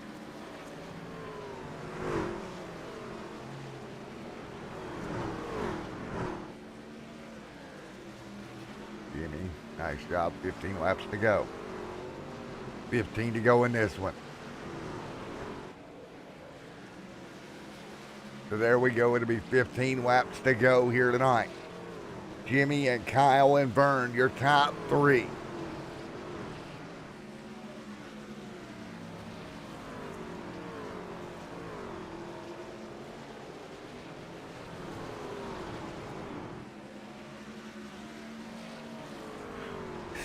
Jimmy, nice job. 15 laps to go. 15 to go in this one. So there we go. It'll be 15 laps to go here tonight. Jimmy and Kyle and Vern, your top three.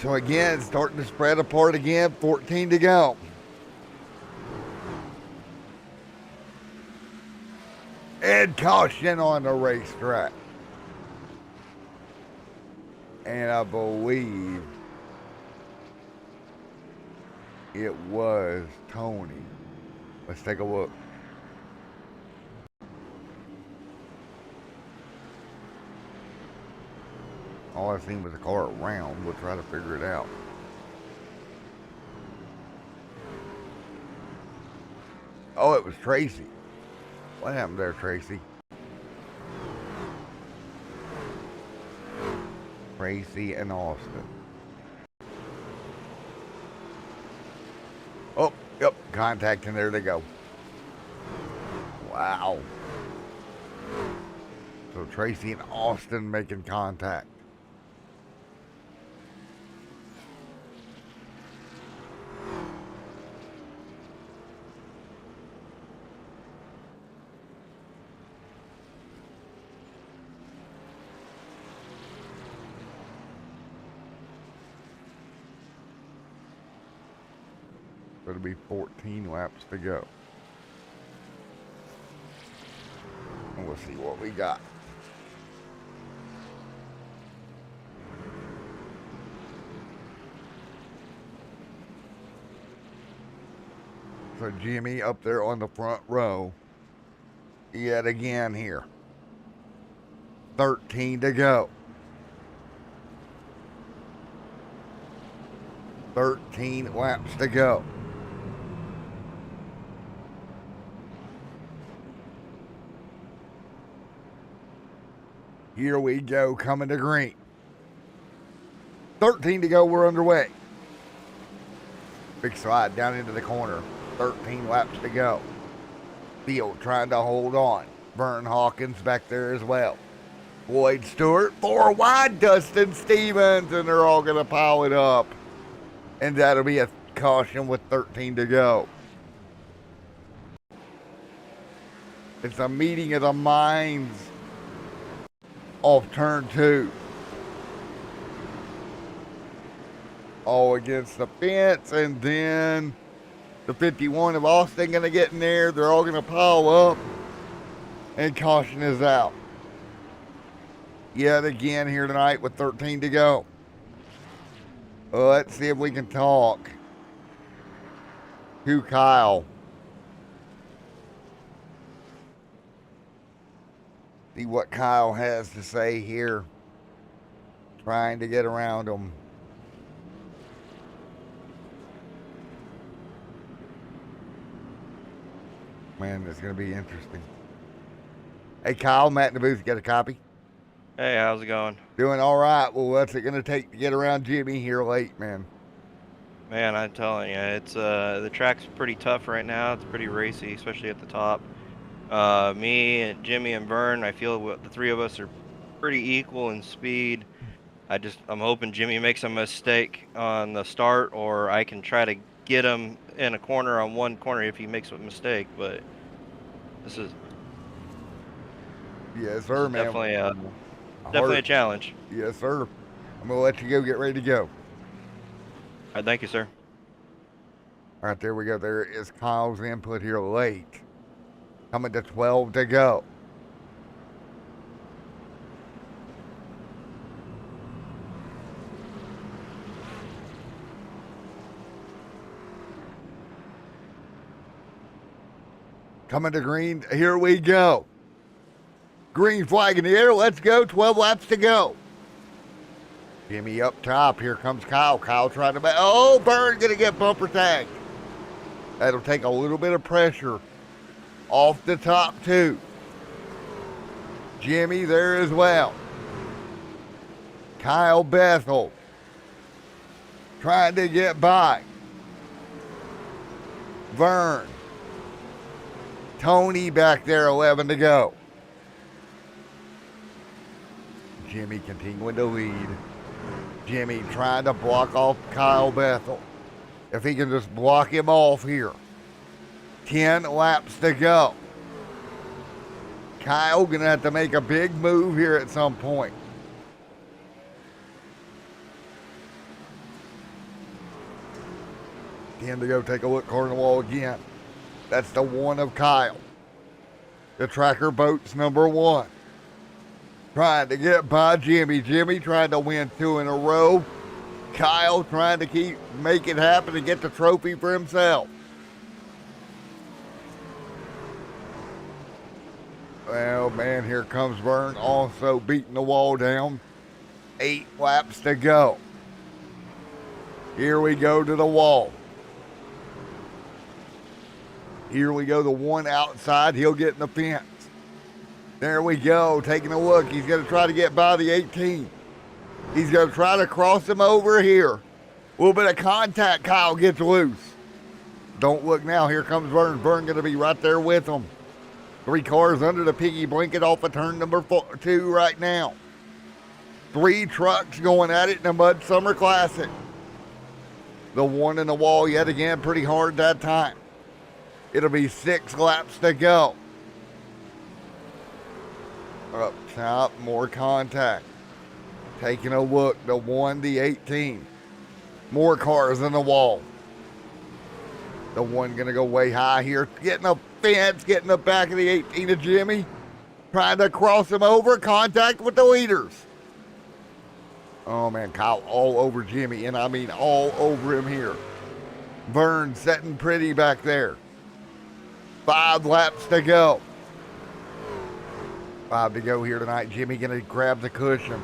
So again, starting to spread apart again, 14 to go. And caution on the racetrack. And I believe it was Tony. Let's take a look. All I seen was a car around. We'll try to figure it out. Oh, it was Tracy. What happened there, Tracy? Tracy and Austin. Oh, yep, contacting. There they go. Wow. So Tracy and Austin making contact. It'll be 14 laps to go. And we'll see what we got. So Jimmy up there on the front row yet again here. 13 to go. 13 laps to go. Here we go, coming to green. 13 to go, we're underway. Big slide down into the corner. 13 laps to go. Field trying to hold on. Vern Hawkins back there as well. Boyd Stewart, 4 wide, Dustin Stevens, and they're all going to pile it up. And that'll be a caution with 13 to go. It's a meeting of the minds off turn 2. All against the fence, and then the 51 of Austin going to get in there. They're all going to pile up, and caution is out. Yet again here tonight with 13 to go. Let's see if we can talk to Kyle. See what Kyle has to say here. Trying to get around him. Man, it's going to be interesting. Hey, Kyle, Matt in the booth, get a copy? Hey, how's it going? Doing all right. Well, what's it going to take to get around Jimmy here late, man? Man, I'm telling you, it's the track's pretty tough right now. It's pretty racy, especially at the top. Me and Jimmy and Vern, I feel the three of us are pretty equal in speed. I'm hoping Jimmy makes a mistake on the start, or I can try to get him in a corner on one corner if he makes a mistake. But this is yes, sir, man. Definitely a challenge. Yes, sir. I'm going to let you go. Get ready to go. All right, thank you, sir. All right, there we go. There is Kyle's input here late. Coming to 12 to go. Coming to green. Here we go. Green flag in the air. Let's go. 12 laps to go. Jimmy up top. Here comes Kyle. Kyle trying to... Oh, Vern going to get bumper tagged. That'll take a little bit of pressure off the top two. Jimmy there as well. Kyle Bethel trying to get by. Vern. Tony back there, 11 to go. Jimmy continuing to lead. Jimmy trying to block off Kyle Bethel. If he can just block him off here. 10 laps to go. Kyle gonna have to make a big move here at some point. Ten to go. Take a look, corner wall again. That's the one of Kyle. The tracker boat's number 1. Trying to get by Jimmy. Jimmy trying to win 2 in a row. Kyle trying to make it happen and get the trophy for himself. Well, man, here comes Vern also beating the wall down. 8 laps to go. Here we go to the wall. Here we go, the one outside. He'll get in the fence. There we go, taking a look. He's going to try to get by the 18. He's going to try to cross him over here. A little bit of contact. Kyle gets loose. Don't look now. Here comes Vern. Vern going to be right there with him. 3 cars under the piggy blanket off of turn number 2 right now. 3 trucks going at it in the Mud Summer Classic. The one in the wall yet again pretty hard that time. It'll be 6 laps to go. Up top, more contact. Taking a look, the 1, the 18. More cars in the wall. The 1 gonna go way high here. Getting a fence, getting the back of the 18 of Jimmy. Trying to cross him over, contact with the leaders. Oh man, Kyle all over Jimmy, and I mean all over him here. Vern sitting pretty back there. 5 laps to go. 5 to go here tonight. Jimmy gonna grab the cushion.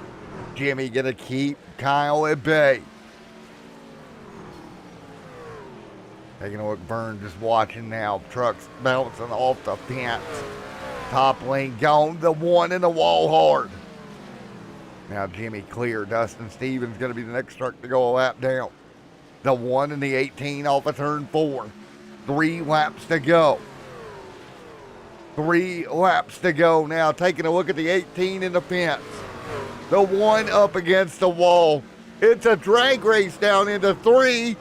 Jimmy gonna keep Kyle at bay. Taking a look, Vern just watching now. Trucks bouncing off the fence. Top lane gone. The 1 in the wall hard. Now Jimmy clear. Dustin Stevens gonna be the next truck to go a lap down. The 1 and the 18 off of turn 4. 3 laps to go. 3 laps to go now. Taking a look at the 18 in the fence. The 1 up against the wall. It's a drag race down into 3.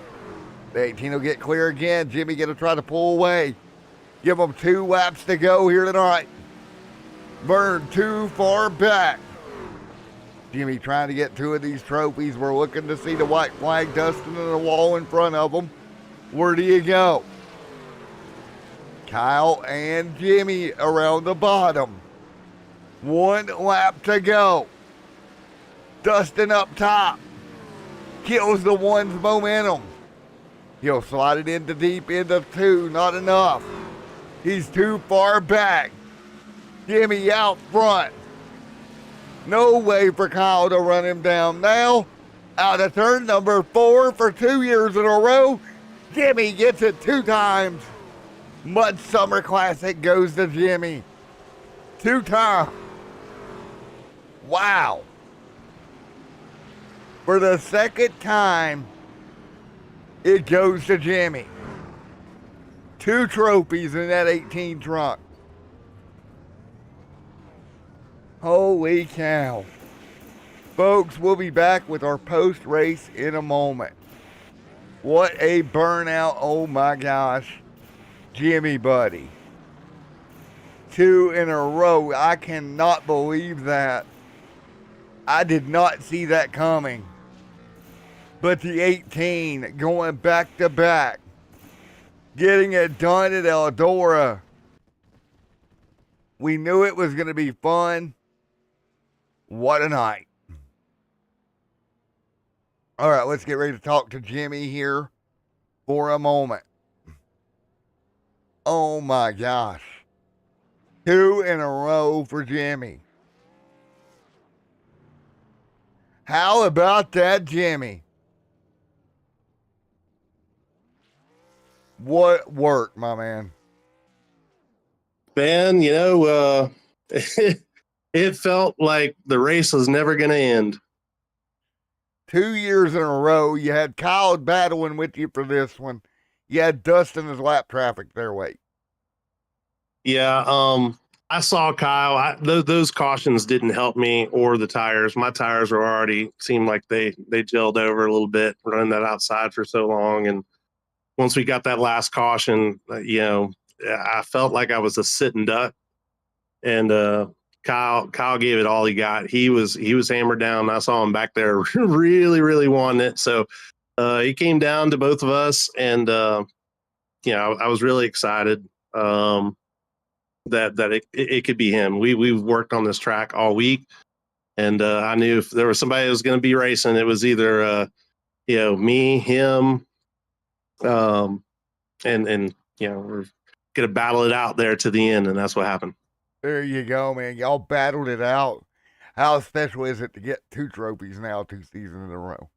The 18 will get clear again. Jimmy going to try to pull away. Give them 2 laps to go here tonight. Vern too far back. Jimmy trying to get 2 of these trophies. We're looking to see the white flag dusting in the wall in front of them. Where do you go? Kyle and Jimmy around the bottom. 1 lap to go. Dustin up top. Kills the one's momentum. He'll slide it into deep into 2. Not enough. He's too far back. Jimmy out front. No way for Kyle to run him down now. Out of turn number 4 for 2 years in a row. Jimmy gets it 2 times. Mud Summer Classic goes to Jimmy. 2 times. Wow. For the 2nd time, it goes to Jimmy. 2 trophies in that 18 trunk. Holy cow. Folks, we'll be back with our post-race in a moment. What a burnout, oh my gosh. Jimmy, buddy. 2 in a row. I cannot believe that. I did not see that coming. But the 18 going back to back. Getting it done at Eldora. We knew it was going to be fun. What a night. All right, let's get ready to talk to Jimmy here for a moment. Oh my gosh. 2 in a row for Jimmy. How about that, Jimmy? What work, my man? Man, it felt like the race was never going to end. 2 years in a row. You had Kyle battling with you for this one. You had Dustin as lap traffic their way. Yeah, I saw Kyle. Those cautions didn't help me or the tires. My tires were already seemed like they gelled over a little bit running that outside for so long. And once we got that last caution, I felt like I was a sitting duck. And Kyle gave it all he got. He was hammered down. I saw him back there really, really wanting it. So he came down to both of us, and I was really excited that it could be him. We've worked on this track all week, and I knew if there was somebody that was going to be racing, it was either me, him, and we're gonna battle it out there to the end, and that's what happened. There you go, man. Y'all battled it out. How special is it to get 2 trophies now, 2 seasons in a row?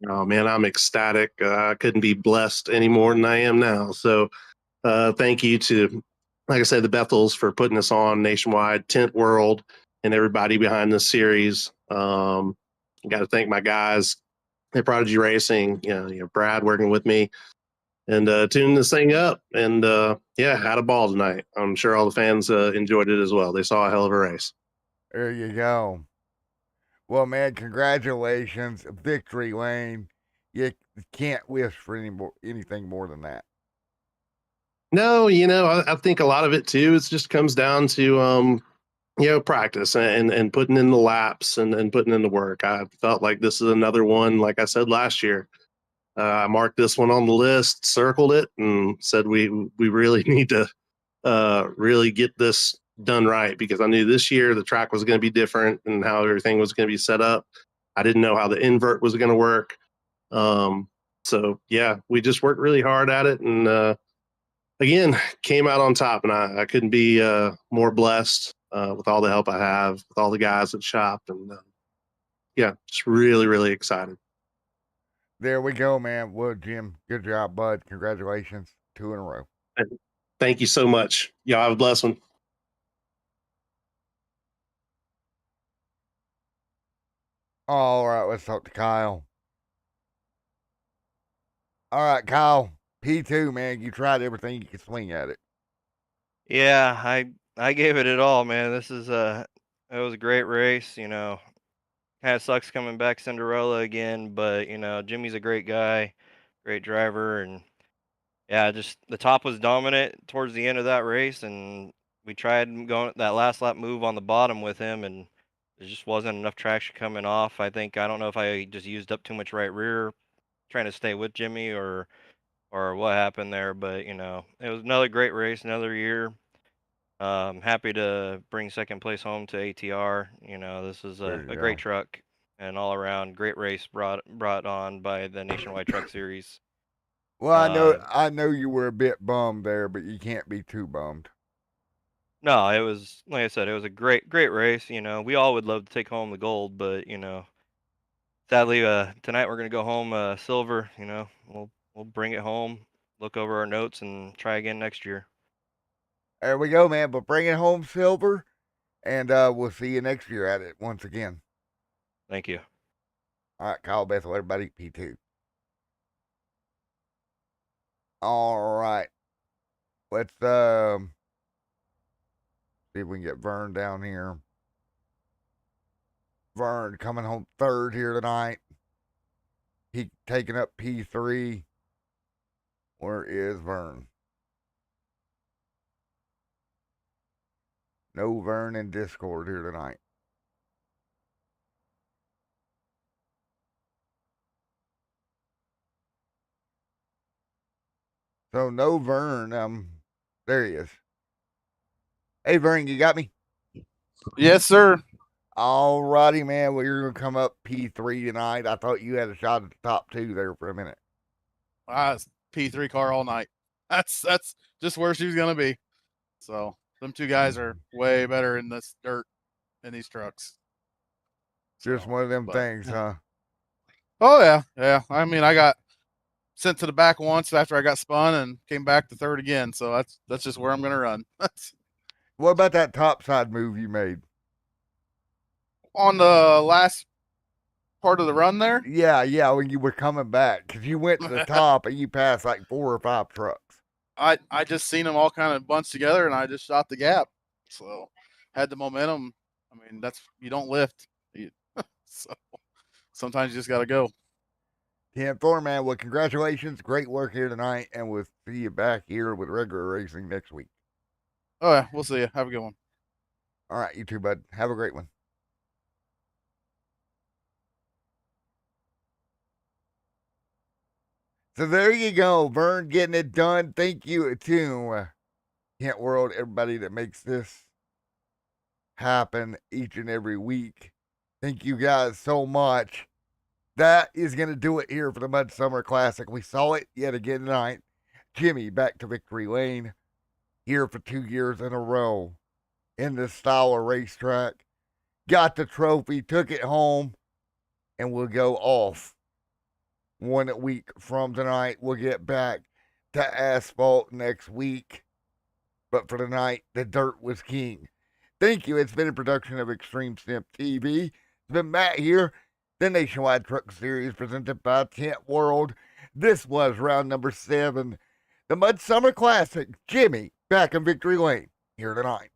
Oh man, I'm ecstatic. I couldn't be blessed any more than I am now. So thank you to, like I said, the Bethels for putting us on nationwide, Tint World, and everybody behind this series. Got to thank my guys at Prodigy Racing, Brad working with me and tuning this thing up. And had a ball tonight. I'm sure all the fans enjoyed it as well. They saw a hell of a race. There you go. Well, man, congratulations. Victory lane. You can't wish for anything more than that. No, I think a lot of it too, it just comes down to, practice and putting in the laps and putting in the work. I felt like this is another one, like I said last year. I marked this one on the list, circled it, and said we really need to really get this done right, because I knew this year the track was going to be different and how everything was going to be set up. I didn't know how the invert was going to work. So yeah, we just worked really hard at it, and again, came out on top, and I couldn't be more blessed with all the help I have, with all the guys at shop, and just really, really excited. There we go, man. Well, Jim, good job, bud. Congratulations. 2 in a row. Thank you so much. Y'all have a blessed one. All right, let's talk to Kyle. All right, Kyle. P2, man. You tried everything you could swing at it. Yeah, I gave it all, man. It was a great race, Kind of sucks coming back Cinderella again, but Jimmy's a great guy, great driver, and Yeah, just the top was dominant towards the end of that race, and we tried going that last lap move on the bottom with him, and there just wasn't enough traction coming off. I don't know if I just used up too much right rear trying to stay with Jimmy or what happened there, but it was another great race, another year. Happy to bring second place home to ATR. This is There a you great go. truck and all around great race brought on by the Nationwide Truck Series. Well, Uh, I know you were a bit bummed there, but you can't be too bummed. no, it was like I said, it was a great race. We all would love to take home the gold, but sadly, tonight we're gonna go home silver. We'll bring it home, look over our notes, and try again next year. There we go, man. But bring it home silver, and we'll see you next year at it once again. Thank you. All right, Kyle Bethel, everybody, P2. All right. Let's see if we can get Vern down here. Vern coming home third here tonight. He taking up P3. Where is Vern? No Vern in Discord here tonight. So no Vern. There he is. Hey Vern, you got me? Yes, sir. Alrighty, man. Well, you're gonna come up P3 tonight. I thought you had a shot at the top two there for a minute. P3 car all night. That's just where she was gonna be. So them two guys are way better in this dirt in these trucks. Just So, one of them but things, huh? oh yeah. I mean, I got sent to the back once after I got spun and came back to third again. So that's just where I'm gonna run. What about that topside move you made? On the last part of the run there. Yeah, when you were coming back, because you went to the top and you passed like 4 or 5 trucks. I just seen them all kind of bunched together and I just shot the gap. So had the momentum. I mean, you don't lift. So sometimes you just got to go. 10-4, man. Well, congratulations. Great work here tonight, and we'll see you back here with regular racing next week. Oh, yeah. We'll see you. Have a good one. All right, you too, bud. Have a great one. So there you go. Vern getting it done. Thank you to Kent World, everybody that makes this happen each and every week. Thank you guys so much. That is going to do it here for the Mud Summer Classic. We saw it yet again tonight. Jimmy back to victory lane here for 2 years in a row in this style of racetrack. Got the trophy, took it home, and we'll go off 1 week from tonight. We'll get back to asphalt next week. But for tonight, the dirt was king. Thank you. It's been a production of Extreme Simp TV. It's been Matt here, the Nationwide Truck Series presented by Tint World. This was round number 7, the Mud Summer Classic. Jimmy back in victory lane here tonight.